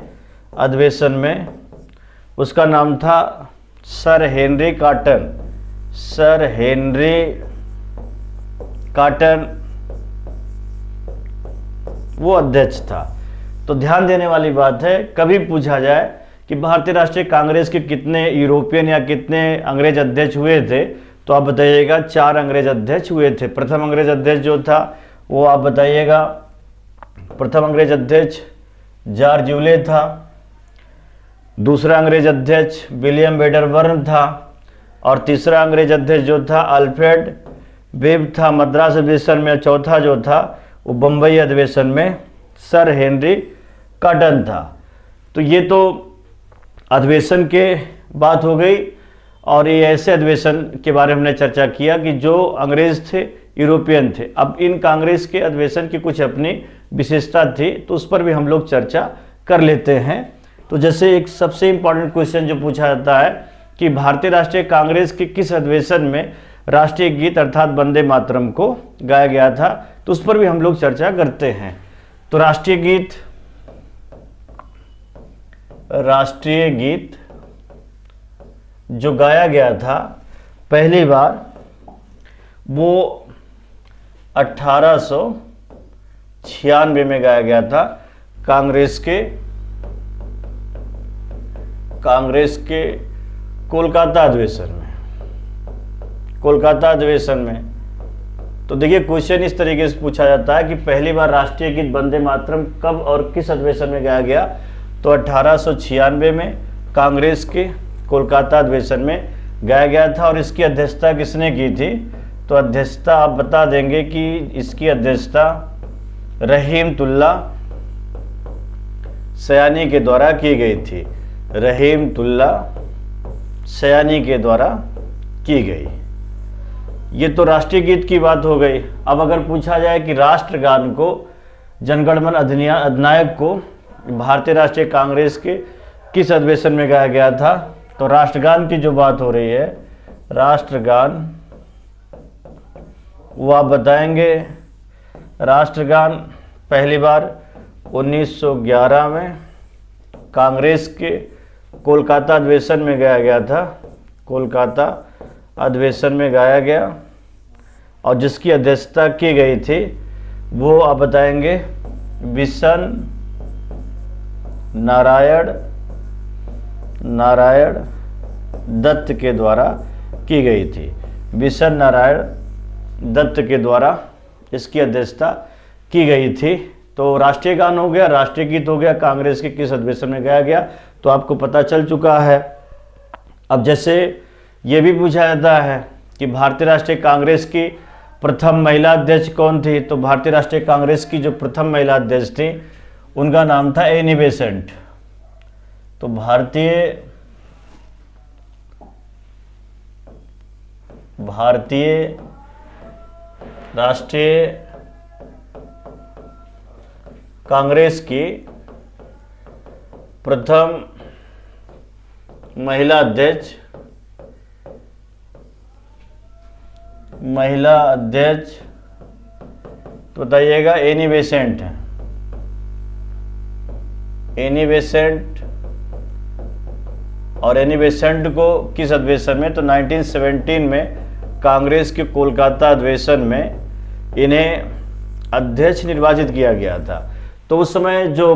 अधिवेशन में, उसका नाम था sir Henry cotton. Sir Henry cotton वो अध्यक्ष था। तो ध्यान देने वाली बात है, कभी पूछा जाए कि भारतीय राष्ट्रीय कांग्रेस के कितने यूरोपियन या कितने अंग्रेज अध्यक्ष हुए थे, तो आप बताइएगा 4 अंग्रेज अध्यक्ष हुए थे। प्रथम अंग्रेज अध्यक्ष जो था वो आप बताइएगा, प्रथम अंग्रेज अध्यक्ष जॉर्ज यूले था। दूसरा अंग्रेज अध्यक्ष विलियम वेडरबर्न था। और तीसरा अंग्रेज अध्यक्ष जो था अल्फ्रेड वेब था मद्रास अधिवेशन में। चौथा जो था वो बम्बई अधिवेशन में सर हेनरी कॉटन था। तो ये तो अधिवेशन के बात हो गई, और ये ऐसे अधिवेशन के बारे में हमने चर्चा किया कि जो अंग्रेज थे, यूरोपियन थे। अब इन कांग्रेस के अधिवेशन की कुछ अपनी विशेषता थी, तो उस पर भी हम लोग चर्चा कर लेते हैं। तो जैसे एक सबसे इम्पॉर्टेंट क्वेश्चन जो पूछा जाता है कि भारतीय राष्ट्रीय कांग्रेस के किस अधिवेशन में राष्ट्रीय गीत अर्थात वंदे मातरम को गाया गया था, तो उस पर भी हम लोग चर्चा करते हैं। तो राष्ट्रीय गीत जो गाया गया था पहली बार वो 1896 में गाया गया था कांग्रेस के कोलकाता अधिवेशन में। तो देखिए क्वेश्चन इस तरीके से पूछा जाता है कि पहली बार राष्ट्रीय गीत वंदे मातरम कब और किस अधिवेशन में गाया गया, तो 1896 में कांग्रेस के कोलकाता अधिवेशन में गाया गया था। और इसकी अध्यक्षता किसने की थी, तो अध्यक्षता आप बता देंगे कि इसकी अध्यक्षता रहीमतुल्ला सयानी के द्वारा की गई थी। रहीमतुल्ला सयानी के द्वारा की गई। ये तो राष्ट्रीय गीत की बात हो गई। अब अगर पूछा जाए कि राष्ट्रगान को, जनगणमन अधिनायक को भारतीय राष्ट्रीय कांग्रेस के किस अधिवेशन में गाया गया था, तो राष्ट्रगान की जो बात हो रही है, राष्ट्रगान वो आप बताएंगे। राष्ट्रगान पहली बार 1911 में कांग्रेस के कोलकाता अधिवेशन में गाया गया था। कोलकाता अधिवेशन में गाया गया, और जिसकी अध्यक्षता की गई थी वो आप बताएंगे बिशन नारायण दत्त के द्वारा की गई थी। बिशन नारायण दत्त के द्वारा इसकी अध्यक्षता की गई थी। तो राष्ट्रीय गान हो गया, राष्ट्रीय गीत हो गया, कांग्रेस के किस अधिवेशन में गाया गया, तो आपको पता चल चुका है। अब जैसे ये भी पूछा जाता है कि भारतीय राष्ट्रीय कांग्रेस की प्रथम महिला अध्यक्ष कौन थी, तो भारतीय राष्ट्रीय कांग्रेस की जो प्रथम महिला अध्यक्ष थी उनका नाम था एनी बेसेंट। तो भारतीय राष्ट्रीय कांग्रेस की प्रथम महिला अध्यक्ष तो बताइएगा एनी बेसेंट है। एनी बेसेंट, और एनी बेसेंट को किस अधिवेशन में, तो 1917 में कांग्रेस के कोलकाता अधिवेशन में इन्हें अध्यक्ष निर्वाचित किया गया था। तो उस समय जो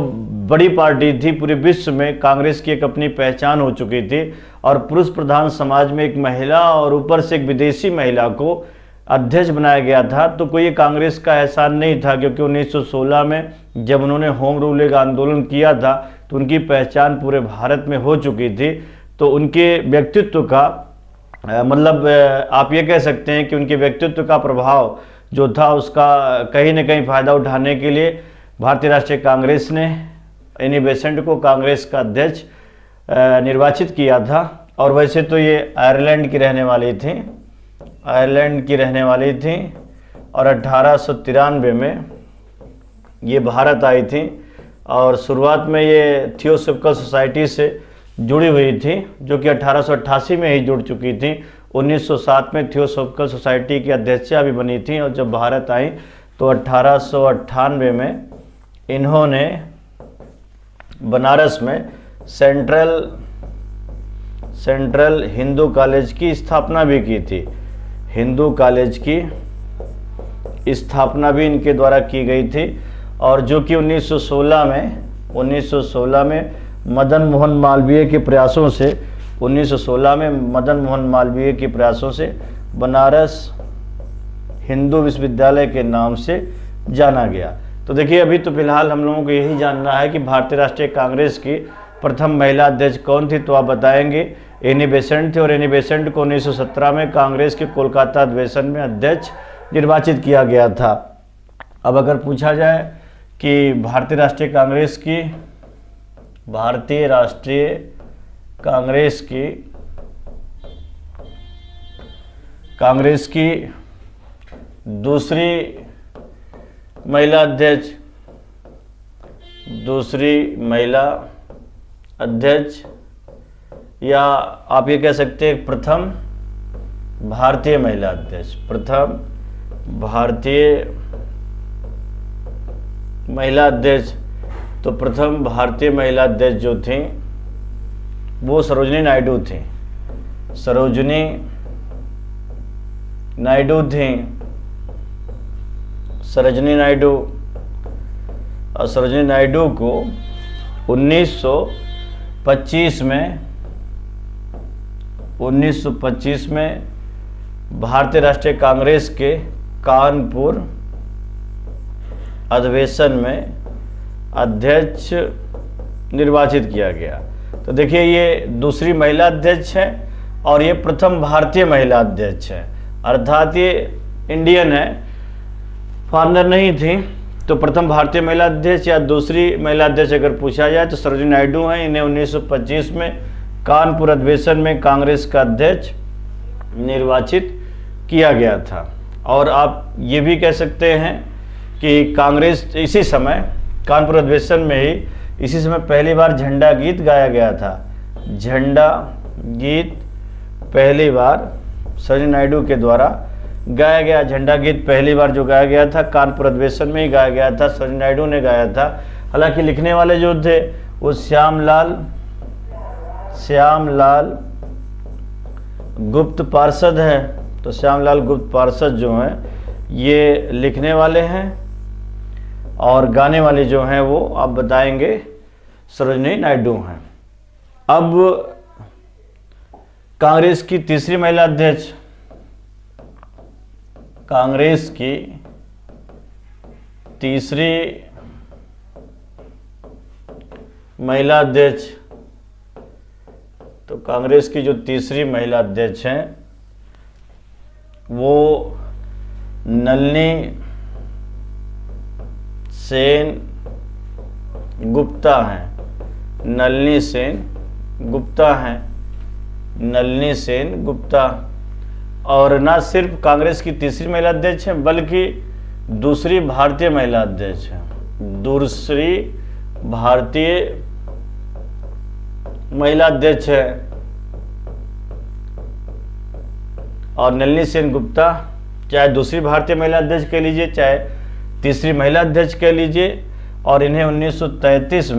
बड़ी पार्टी थी पूरे विश्व में, कांग्रेस की एक अपनी पहचान हो चुकी थी, और पुरुष प्रधान समाज में एक महिला और ऊपर से एक विदेशी महिला को अध्यक्ष बनाया गया था। तो कोई कांग्रेस का एहसान नहीं था, क्योंकि 1916 में जब उन्होंने होम रूल का आंदोलन किया था तो उनकी पहचान पूरे भारत में हो चुकी थी। तो उनके व्यक्तित्व का मतलब आप ये कह सकते हैं कि उनके व्यक्तित्व का प्रभाव जो था उसका कहीं न कहीं फ़ायदा उठाने के लिए भारतीय राष्ट्रीय कांग्रेस ने एनी बेसेंट को कांग्रेस का अध्यक्ष निर्वाचित किया था। और वैसे तो ये आयरलैंड की रहने वाली थी, और 1893 में ये भारत आई थी, और शुरुआत में ये थियोसॉफिकल सोसाइटी से जुड़ी हुई थी, जो कि 1888 में ही जुड़ चुकी थी। 1907 में थियोसॉफिकल सोसाइटी की अध्यक्षा भी बनी थी, और जब भारत आई तो 1898 में इन्होंने बनारस में सेंट्रल हिंदू कॉलेज की स्थापना भी की थी। हिंदू कॉलेज की स्थापना भी इनके द्वारा की गई थी, और जो कि 1916 में मदन मोहन मालवीय के प्रयासों से 1916 में मदन मोहन मालवीय के प्रयासों से बनारस हिंदू विश्वविद्यालय के नाम से जाना गया। तो देखिए, अभी तो फिलहाल हम लोगों को यही जानना है कि भारतीय राष्ट्रीय कांग्रेस की प्रथम महिला अध्यक्ष कौन थी, तो आप बताएंगे एनी बेसेंट थे, और एनी बेसेंट को 1917 में कांग्रेस के कोलकाता अधिवेशन में अध्यक्ष निर्वाचित किया गया था। अब अगर पूछा जाए कि भारतीय राष्ट्रीय कांग्रेस की दूसरी महिला अध्यक्ष, या आप ये कह सकते हैं प्रथम भारतीय महिला अध्यक्ष, तो प्रथम भारतीय महिला अध्यक्ष जो थी वो सरोजिनी नायडू थी। सरोजिनी नायडू को 1925 में भारतीय राष्ट्रीय कांग्रेस के कानपुर अधिवेशन में अध्यक्ष निर्वाचित किया गया। तो देखिए, ये दूसरी महिला अध्यक्ष है और ये प्रथम भारतीय महिला अध्यक्ष है, अर्थात ये इंडियन है, फॉरेनर नहीं थी। तो प्रथम भारतीय महिला अध्यक्ष या दूसरी महिला अध्यक्ष अगर पूछा जाए तो सरोजिनी नायडू हैं। इन्हें 1925 में कानपुर अधिवेशन में कांग्रेस का अध्यक्ष निर्वाचित किया गया था। और आप ये भी कह सकते हैं कि कांग्रेस इसी समय कानपुर अधिवेशन में ही इसी समय पहली बार झंडा गीत गाया गया था। झंडा गीत पहली बार सरोजिनी नायडू के द्वारा गाया गया। झंडा गीत पहली बार जो गाया गया था कानपुर अधिवेशन में ही गाया गया था, सरोजिनी नायडू ने गाया था। हालांकि लिखने वाले जो थे वो श्यामलाल गुप्त पार्षद हैं। तो श्यामलाल गुप्त पार्षद जो हैं ये लिखने वाले हैं, और गाने वाले जो हैं वो आप बताएंगे सरोजिनी नायडू हैं। अब कांग्रेस की तीसरी महिला अध्यक्ष, तो कांग्रेस की जो तीसरी महिला अध्यक्ष हैं वो नलिनी सेन गुप्ता हैं। नलिनी सेन गुप्ता और ना सिर्फ कांग्रेस की तीसरी महिला अध्यक्ष हैं बल्कि दूसरी भारतीय महिला अध्यक्ष हैं। दूसरी भारतीय महिला अध्यक्ष है। और नलिनी सेन गुप्ता चाहे दूसरी भारतीय महिला अध्यक्ष कह लीजिए चाहे तीसरी महिला अध्यक्ष कह लीजिए, और इन्हें 1933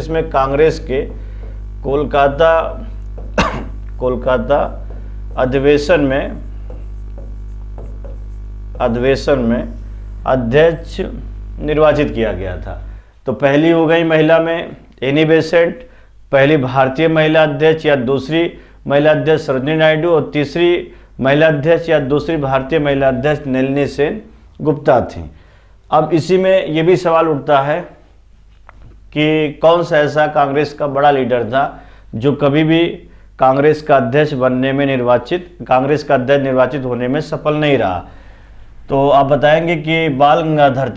में कांग्रेस के कोलकाता अधिवेशन में अध्यक्ष निर्वाचित किया गया था। तो पहली हो गई महिला में एनी बेसेंट, पहली भारतीय महिला अध्यक्ष या दूसरी महिला अध्यक्ष सरोजिनी नायडू, और तीसरी महिला अध्यक्ष या दूसरी भारतीय महिला अध्यक्ष नलिनी सेन गुप्ता थी। अब इसी में ये भी सवाल उठता है कि कौन सा ऐसा कांग्रेस का बड़ा लीडर था जो कभी भी कांग्रेस का अध्यक्ष निर्वाचित होने में सफल नहीं रहा। तो आप बताएंगे कि बाल गंगाधर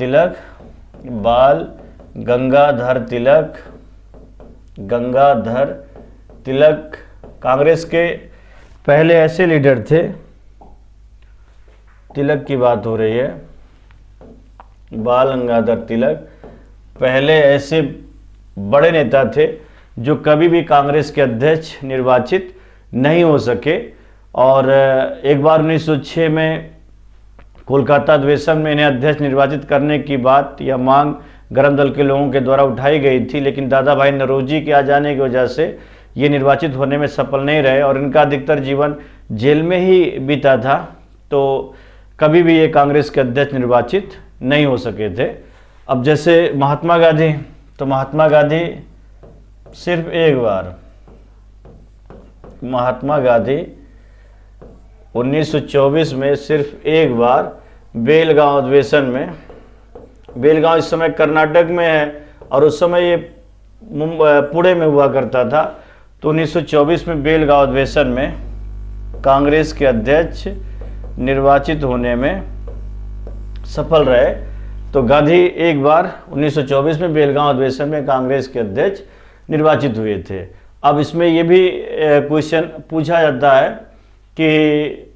तिलक कांग्रेस के पहले ऐसे लीडर थे। तिलक की बात हो रही है। बाल गंगाधर तिलक पहले ऐसे बड़े नेता थे जो कभी भी कांग्रेस के अध्यक्ष निर्वाचित नहीं हो सके। और एक बार 1906 में कोलकाता अधिवेशन में इन्हें अध्यक्ष निर्वाचित करने की बात या मांग गरम दल के लोगों के द्वारा उठाई गई थी, लेकिन दादा भाई नौरोजी के आ जाने की वजह से ये निर्वाचित होने में सफल नहीं रहे और इनका अधिकतर जीवन जेल में ही बीता था, तो कभी भी ये कांग्रेस के अध्यक्ष निर्वाचित नहीं हो सके थे। अब जैसे महात्मा गांधी, तो महात्मा गांधी सिर्फ एक बार, महात्मा गांधी 1924 में सिर्फ एक बार बेलगांव अधिवेशन में, बेलगांव इस समय कर्नाटक में है और उस समय ये पुणे में हुआ करता था, तो 1924 में बेलगांव अधिवेशन में कांग्रेस के अध्यक्ष निर्वाचित होने में सफल रहे। तो गांधी एक बार 1924 में बेलगांव अधिवेशन में कांग्रेस के अध्यक्ष निर्वाचित हुए थे। अब इसमें ये भी क्वेश्चन पूछा जाता है कि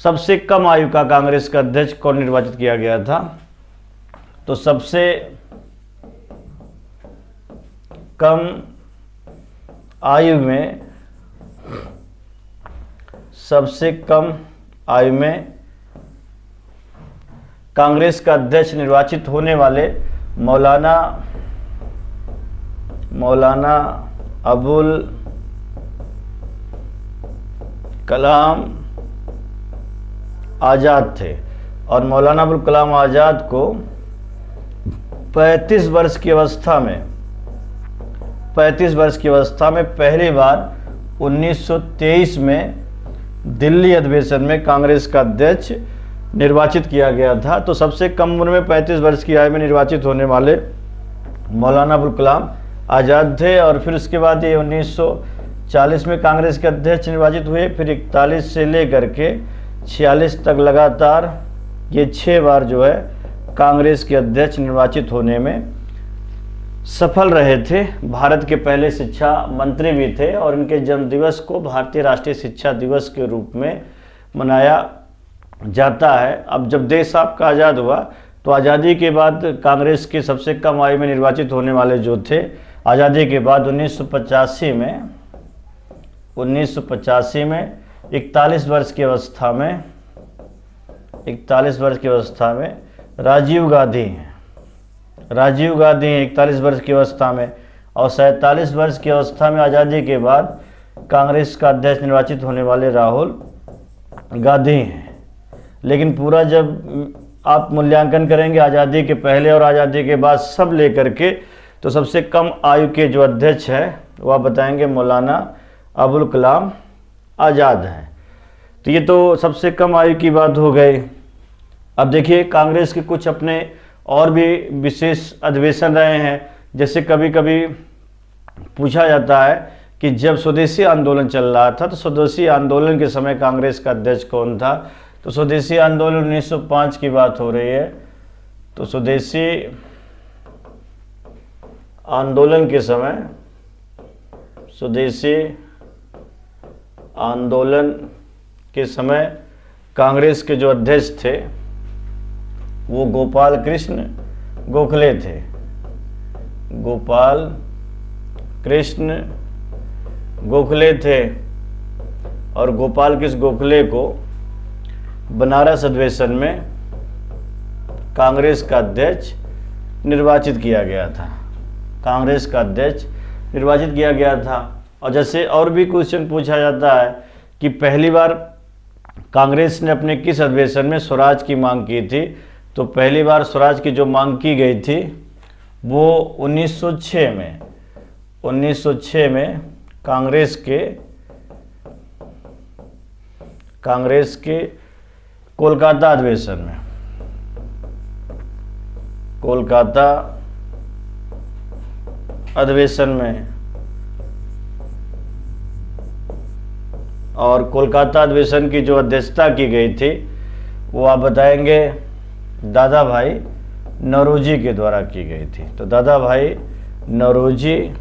सबसे कम आयु का कांग्रेस का अध्यक्ष कौन निर्वाचित किया गया था, तो सबसे कम आयु में, सबसे कम आयु में कांग्रेस का अध्यक्ष निर्वाचित होने वाले मौलाना अबुल कलाम आज़ाद थे। और मौलाना अबुल कलाम आज़ाद को 35 वर्ष की अवस्था में पहली बार 1923 में दिल्ली अधिवेशन में कांग्रेस का अध्यक्ष निर्वाचित किया गया था। तो सबसे कम उम्र में 35 वर्ष की आयु में निर्वाचित होने वाले मौलाना अबुल कलाम आज़ाद थे। और फिर उसके बाद ये 1940 में कांग्रेस के अध्यक्ष निर्वाचित हुए, फिर 41 से लेकर के 46 तक लगातार ये 6 बार जो है कांग्रेस के अध्यक्ष निर्वाचित होने में सफल रहे थे। भारत के पहले शिक्षा मंत्री भी थे और इनके जन्म दिवस को भारतीय राष्ट्रीय शिक्षा दिवस के रूप में मनाया जाता है। अब जब देश आपका आज़ाद हुआ तो आज़ादी के बाद कांग्रेस के सबसे कम आयु में निर्वाचित होने वाले जो थे, आज़ादी के बाद 1985 में 41 वर्ष की अवस्था में राजीव गांधी 41 वर्ष की अवस्था में, और 47 वर्ष की अवस्था में आज़ादी के बाद कांग्रेस का अध्यक्ष निर्वाचित होने वाले राहुल गांधी हैं। लेकिन पूरा जब आप मूल्यांकन करेंगे आज़ादी के पहले और आज़ादी के बाद सब लेकर के, तो सबसे कम आयु के जो अध्यक्ष है वो आप बताएंगे मौलाना अबुल कलाम आज़ाद हैं। तो ये तो सबसे कम आयु की बात हो गई। अब देखिए कांग्रेस के कुछ अपने और भी विशेष अधिवेशन रहे हैं। जैसे कभी कभी पूछा जाता है कि जब स्वदेशी आंदोलन चल रहा था तो स्वदेशी आंदोलन के समय कांग्रेस का अध्यक्ष कौन था, तो स्वदेशी आंदोलन 1905 की बात हो रही है। तो स्वदेशी आंदोलन के समय कांग्रेस के जो अध्यक्ष थे वो गोपाल कृष्ण गोखले थे। गोपाल कृष्ण गोखले थे और गोपाल कृष्ण गोखले को बनारस अधिवेशन में कांग्रेस का अध्यक्ष निर्वाचित किया गया था। और जैसे और भी क्वेश्चन पूछा जाता है कि पहली बार कांग्रेस ने अपने किस अधिवेशन में स्वराज की मांग की थी, तो पहली बार स्वराज की जो मांग की गई थी वो 1906 में कांग्रेस के कोलकाता अधिवेशन में और कोलकाता अधिवेशन की जो अध्यक्षता की गई थी वो आप बताएंगे दादा भाई नौरोजी के द्वारा की गई थी। तो दादा भाई नौरोजी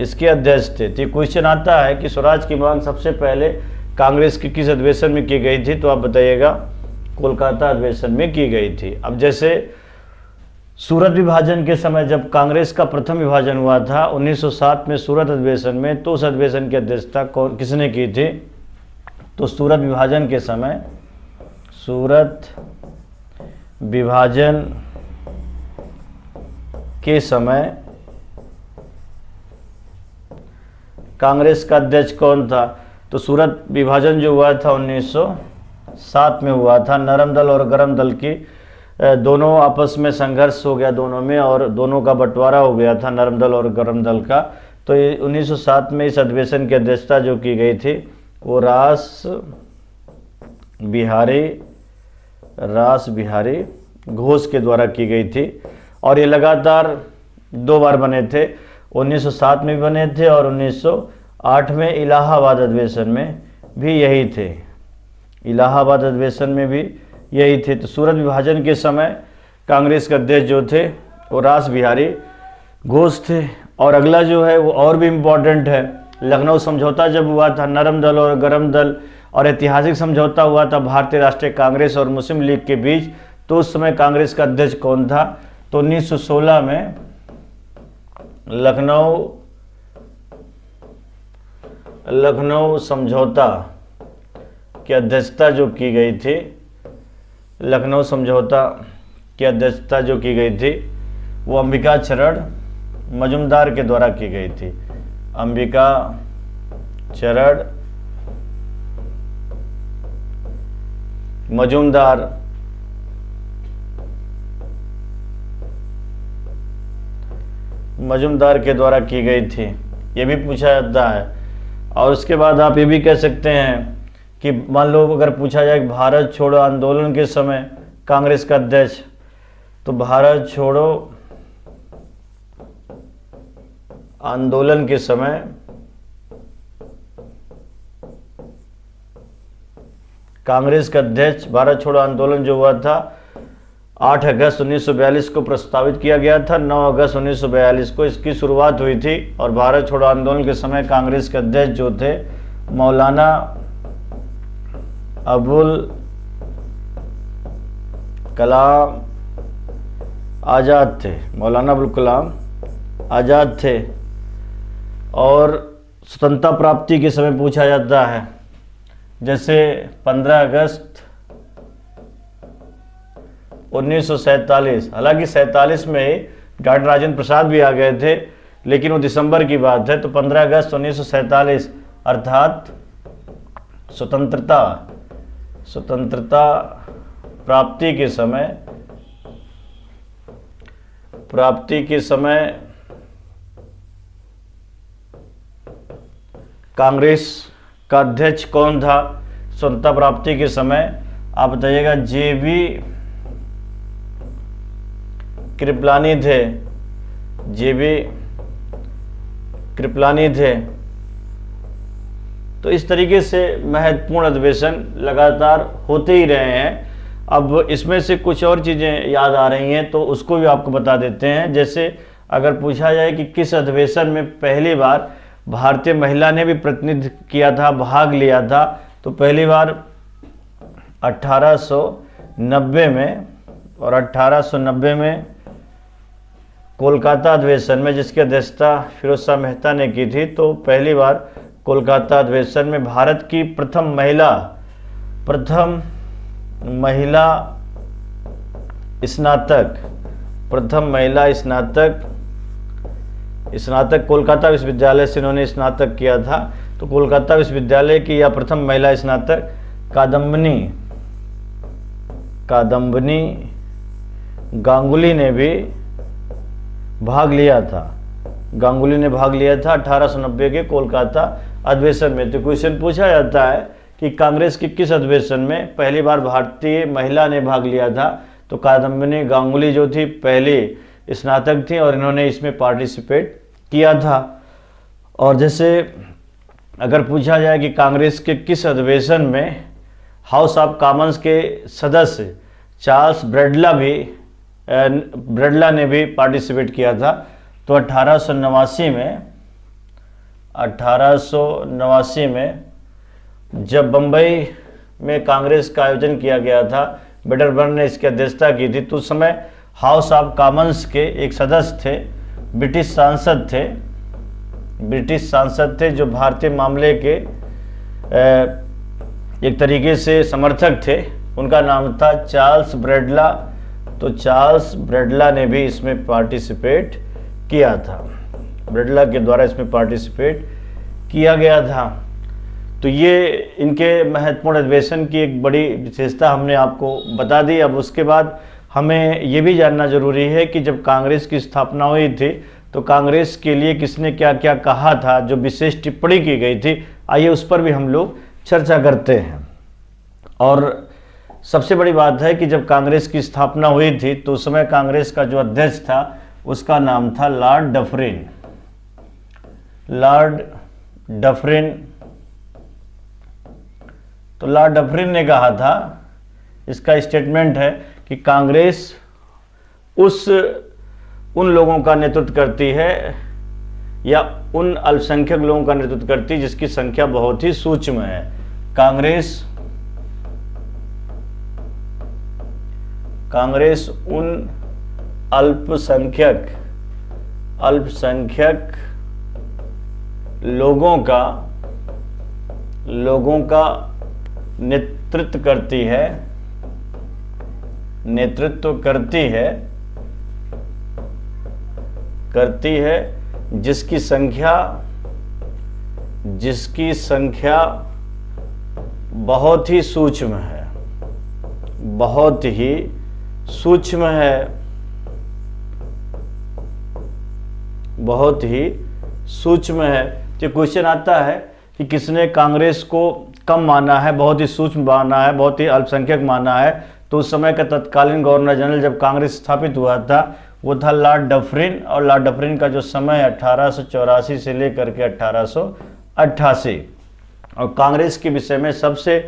इसके अध्यक्ष थे। तो क्वेश्चन आता है कि स्वराज की मांग सबसे पहले कांग्रेस के किस अधिवेशन में की गई थी, तो आप बताइएगा कोलकाता अधिवेशन में की गई थी। अब जैसे सूरत विभाजन के समय जब कांग्रेस का प्रथम विभाजन हुआ था 1907 में सूरत अधिवेशन में, तो उस अधिवेशन की अध्यक्षता किसने की थी? तो सूरत विभाजन के समय, सूरत विभाजन के समय कांग्रेस का अध्यक्ष कौन था? तो सूरत विभाजन जो हुआ था 1907 में हुआ था। नरम दल और गरम दल की दोनों आपस में संघर्ष हो गया दोनों में, और दोनों का बंटवारा हो गया था, नरम दल और गरम दल का। तो 1907 में इस अधिवेशन की अध्यक्षता जो की गई थी वो रास बिहारी घोष के द्वारा की गई थी। और ये लगातार 2 बार बने थे, 1907 में भी बने थे और 1908 में इलाहाबाद अधिवेशन में भी यही थे। इलाहाबाद अधिवेशन में भी यही थे। तो सूरत विभाजन के समय कांग्रेस के अध्यक्ष जो थे वो रास बिहारी घोष थे। और अगला जो है वो और भी इम्पोर्टेंट है। लखनऊ समझौता जब हुआ था नरम दल और गरम दल, और ऐतिहासिक समझौता हुआ था भारतीय राष्ट्रीय कांग्रेस और मुस्लिम लीग के बीच, तो उस समय कांग्रेस का अध्यक्ष कौन था? तो 1916 में लखनऊ समझौता की अध्यक्षता जो की गई थी, लखनऊ समझौता की अध्यक्षता जो की गई थी वो अंबिका चरण मजूमदार के द्वारा की गई थी। अंबिका चरण मजूमदार के द्वारा की गई थी, ये भी पूछा जाता है। और उसके बाद आप ये भी कह सकते हैं कि मान लो अगर पूछा जाए कि भारत छोड़ो आंदोलन के समय कांग्रेस का अध्यक्ष, तो भारत छोड़ो आंदोलन के समय कांग्रेस का अध्यक्ष, भारत छोड़ो आंदोलन जो हुआ था 8 अगस्त 1942 को प्रस्तावित किया गया था। 9 अगस्त 1942 को इसकी शुरुआत हुई थी। और भारत छोड़ो आंदोलन के समय कांग्रेस के अध्यक्ष जो थे मौलाना अबुल कलाम आज़ाद थे। मौलाना अबुल कलाम आज़ाद थे। और स्वतंत्रता प्राप्ति के समय पूछा जाता है, जैसे 15 अगस्त 1947, हालांकि 47 में ही डॉक्टर राजेंद्र प्रसाद भी आ गए थे, लेकिन वो दिसंबर की बात है। तो 15 अगस्त 1947 अर्थात स्वतंत्रता प्राप्ति के समय कांग्रेस का अध्यक्ष कौन था? स्वतंत्रता प्राप्ति के समय आप बताइएगा। JB कृपलानी थे। JB कृपलानी थे। तो इस तरीके से महत्वपूर्ण अधिवेशन लगातार होते ही रहे हैं। अब इसमें से कुछ और चीज़ें याद आ रही हैं तो उसको भी आपको बता देते हैं। जैसे अगर पूछा जाए कि किस अधिवेशन में पहली बार भारतीय महिला ने भी प्रतिनिधित्व किया था, भाग लिया था, तो पहली बार 1890 में, और 1890 में कोलकाता अधिवेशन में, जिसकी अध्यक्षता फिरोज शाह मेहता ने की थी। तो पहली बार कोलकाता अधिवेशन में भारत की प्रथम महिला स्नातक कोलकाता विश्वविद्यालय से इन्होंने स्नातक किया था। तो कोलकाता विश्वविद्यालय की यह प्रथम महिला स्नातक कादम्बनी गांगुली ने भी भाग लिया था। 1890 के कोलकाता अधिवेशन में। तो क्वेश्चन पूछा जाता है कि कांग्रेस के किस अधिवेशन में पहली बार भारतीय महिला ने भाग लिया था? तो कादम्बनी गांगुली जो थी पहली स्नातक थी और इन्होंने इसमें पार्टिसिपेट किया था। और जैसे अगर पूछा जाए कि कांग्रेस के किस अधिवेशन में हाउस ऑफ कॉमन्स के सदस्य चार्ल्स ब्रेडला ने भी पार्टिसिपेट किया था। तो 1889 में जब में कांग्रेस का आयोजन किया गया था। वेडरबर्न ने इसकी अध्यक्षता की थी। तो उस समय हाउस ऑफ कॉमन्स के एक सदस्य थे, ब्रिटिश सांसद थे जो भारतीय मामले के एक तरीके से समर्थक थे। उनका नाम था चार्ल्स ब्रैडला। तो चार्ल्स ब्रैडला ने भी इसमें पार्टिसिपेट किया था, ब्रैडला के द्वारा इसमें पार्टिसिपेट किया गया था। तो ये इनके महत्वपूर्ण अधिवेशन की एक बड़ी विशेषता हमने आपको बता दी। अब उसके बाद हमें ये भी जानना जरूरी है कि जब कांग्रेस की स्थापना हुई थी तो कांग्रेस के लिए किसने क्या क्या कहा था, जो विशेष टिप्पणी की गई थी, आइए उस पर भी हम लोग चर्चा करते हैं। और सबसे बड़ी बात है कि जब कांग्रेस की स्थापना हुई थी तो उस समय कांग्रेस का जो अध्यक्ष था उसका नाम था लॉर्ड डफरिन। तो लॉर्ड डफरिन ने कहा था, इसका स्टेटमेंट है कि कांग्रेस उन लोगों का नेतृत्व करती है या उन अल्पसंख्यक लोगों का नेतृत्व करती है जिसकी संख्या बहुत ही सूक्ष्म है। कांग्रेस उन अल्पसंख्यक लोगों का नेतृत्व करती है जिसकी संख्या बहुत ही सूक्ष्म है। तो क्वेश्चन आता है कि किसने कांग्रेस को कम माना है, बहुत ही सूक्ष्म माना है, बहुत ही अल्पसंख्यक माना है। तो उस समय का तत्कालीन गवर्नर जनरल जब कांग्रेस स्थापित हुआ था वो था लॉर्ड डफरिन। और लॉर्ड डफरिन का जो समय 1884 से लेकर के 1888, और कांग्रेस के विषय में सबसे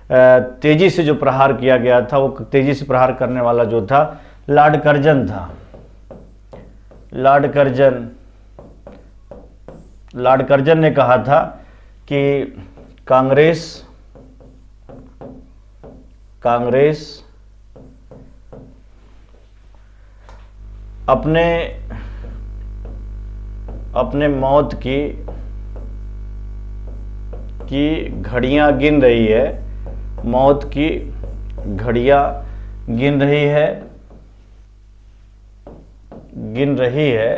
तेजी से जो प्रहार किया गया था, वो तेजी से प्रहार करने वाला जो था लॉर्ड कर्जन था। लॉर्ड कर्जन ने कहा था कि कांग्रेस अपने मौत की घड़ियां गिन रही है,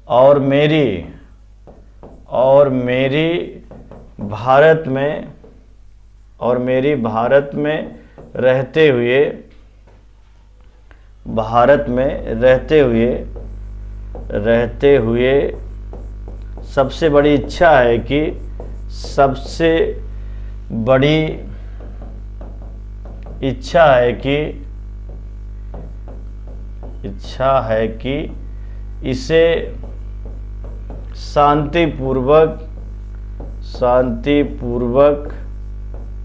और मेरी भारत में रहते हुए सबसे बड़ी इच्छा है कि इसे शांतिपूर्वक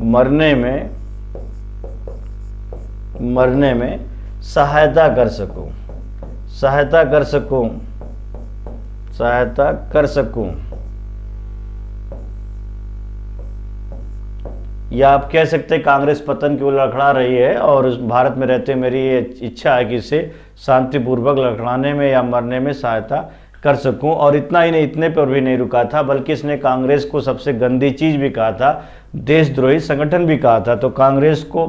मरने में सहायता कर सकूं। या आप कह सकते हैं कांग्रेस पतन की ओर लड़खड़ा रही है और भारत में रहते मेरी ये इच्छा है कि इसे शांतिपूर्वक लड़खड़ाने में या मरने में सहायता कर सकूं। और इतना ही नहीं, इतने पर भी नहीं रुका था, बल्कि इसने कांग्रेस को सबसे गंदी चीज भी कहा था, देशद्रोही संगठन भी कहा था। तो कांग्रेस को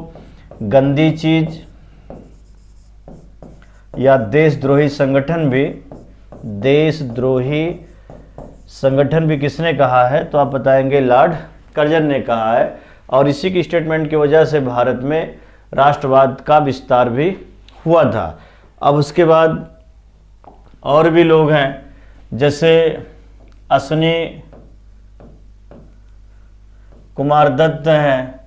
गंदी चीज या देशद्रोही संगठन भी किसने कहा है, तो आप बताएंगे लॉर्ड कर्जन ने कहा है। और इसी की स्टेटमेंट की वजह से भारत में राष्ट्रवाद का विस्तार भी हुआ था। अब उसके बाद और भी लोग हैं, जैसे अश्विनी कुमार दत्त हैं।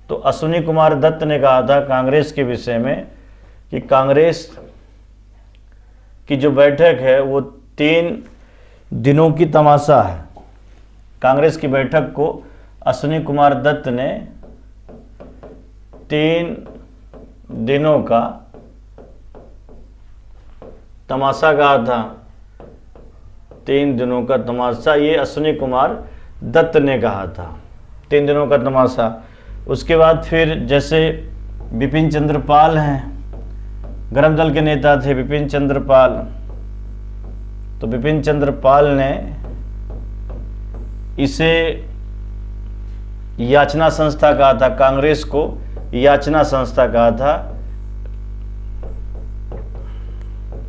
तो अश्विनी कुमार दत्त ने कहा था कांग्रेस के विषय में कि कांग्रेस की जो बैठक है वो 3 दिनों की तमाशा है। कांग्रेस की बैठक को अश्विनी कुमार दत्त ने 3 दिनों का तमाशा कहा था। 3 दिनों का तमाशा, ये अश्विनी कुमार दत्त ने कहा था। 3 दिनों का तमाशा। उसके बाद फिर जैसे बिपिन चंद्र पाल हैं, गरम दल के नेता थे बिपिन चंद्र पाल, तो बिपिन चंद्र पाल ने इसे याचना संस्था कहा था, कांग्रेस को याचना संस्था कहा था।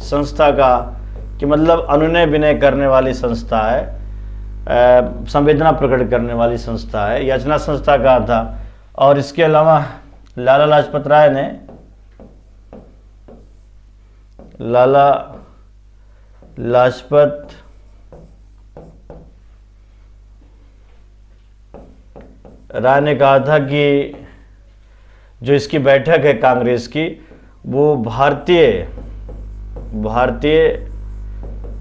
संस्था का कि मतलब अनुनय विनय करने वाली संस्था है, संवेदना प्रकट करने वाली संस्था है, याचना संस्था कहा था। और इसके अलावा लाला लाजपत राय ने, लाला लाजपत राय ने कहा था कि जो इसकी बैठक है कांग्रेस की, वो भारतीय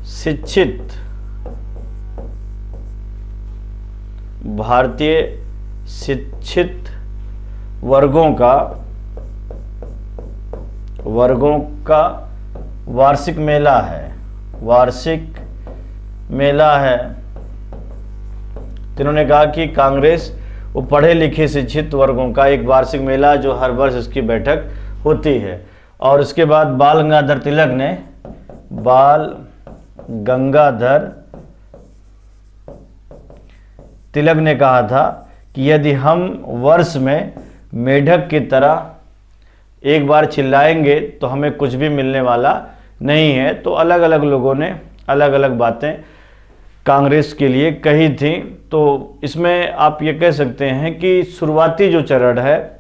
शिक्षित वर्गों का वार्षिक मेला है। तो इन्होंने कहा कि कांग्रेस वो पढ़े लिखे शिक्षित वर्गों का एक वार्षिक मेला, जो हर वर्ष इसकी बैठक होती है। और उसके बाद बाल गंगाधर तिलक ने कहा था कि यदि हम वर्ष में मेढक की तरह एक बार चिल्लाएंगे तो हमें कुछ भी मिलने वाला नहीं है। तो अलग अलग लोगों ने अलग अलग बातें कांग्रेस के लिए कही थी। तो इसमें आप ये कह सकते हैं कि शुरुआती जो चरण है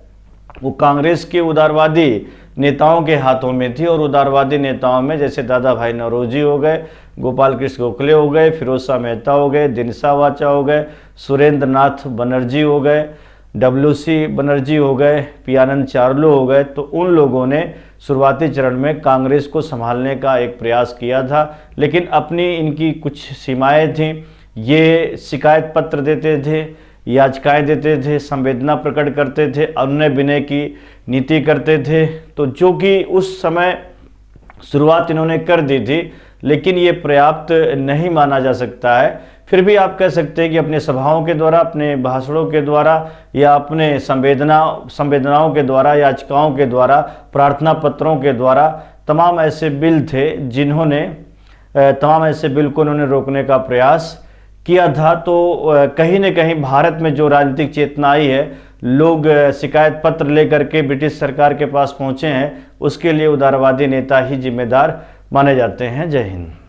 वो कांग्रेस के उदारवादी नेताओं के हाथों में थी। और उदारवादी नेताओं में जैसे दादा भाई नौरोजी हो गए, गोपाल कृष्ण गोखले हो गए, फिरोज शाह मेहता हो गए, दिनसा वाचा हो गए, सुरेंद्र नाथ बनर्जी हो गए, WC बनर्जी हो गए, पी आनंद चार्लो हो गए। तो उन लोगों ने शुरुआती चरण में कांग्रेस को संभालने का एक प्रयास किया था, लेकिन अपनी इनकी कुछ सीमाएं थीं। ये शिकायत पत्र देते थे, याचिकाएं देते थे, संवेदना प्रकट करते थे, अनुनय विनय की नीति करते थे। तो जो कि उस समय शुरुआत इन्होंने कर दी थी, लेकिन ये पर्याप्त नहीं माना जा सकता है। फिर भी आप कह सकते हैं कि अपने सभाओं के द्वारा, अपने भाषणों के द्वारा, या अपने संवेदनाओं के द्वारा, याचिकाओं के द्वारा, प्रार्थना पत्रों के द्वारा तमाम ऐसे बिल थे तमाम ऐसे बिल को उन्होंने रोकने का प्रयास किया था। तो कहीं न कहीं भारत में जो राजनीतिक चेतना आई है, लोग शिकायत पत्र लेकर के ब्रिटिश सरकार के पास पहुंचे हैं, उसके लिए उदारवादी नेता ही जिम्मेदार माने जाते हैं। जय हिंद।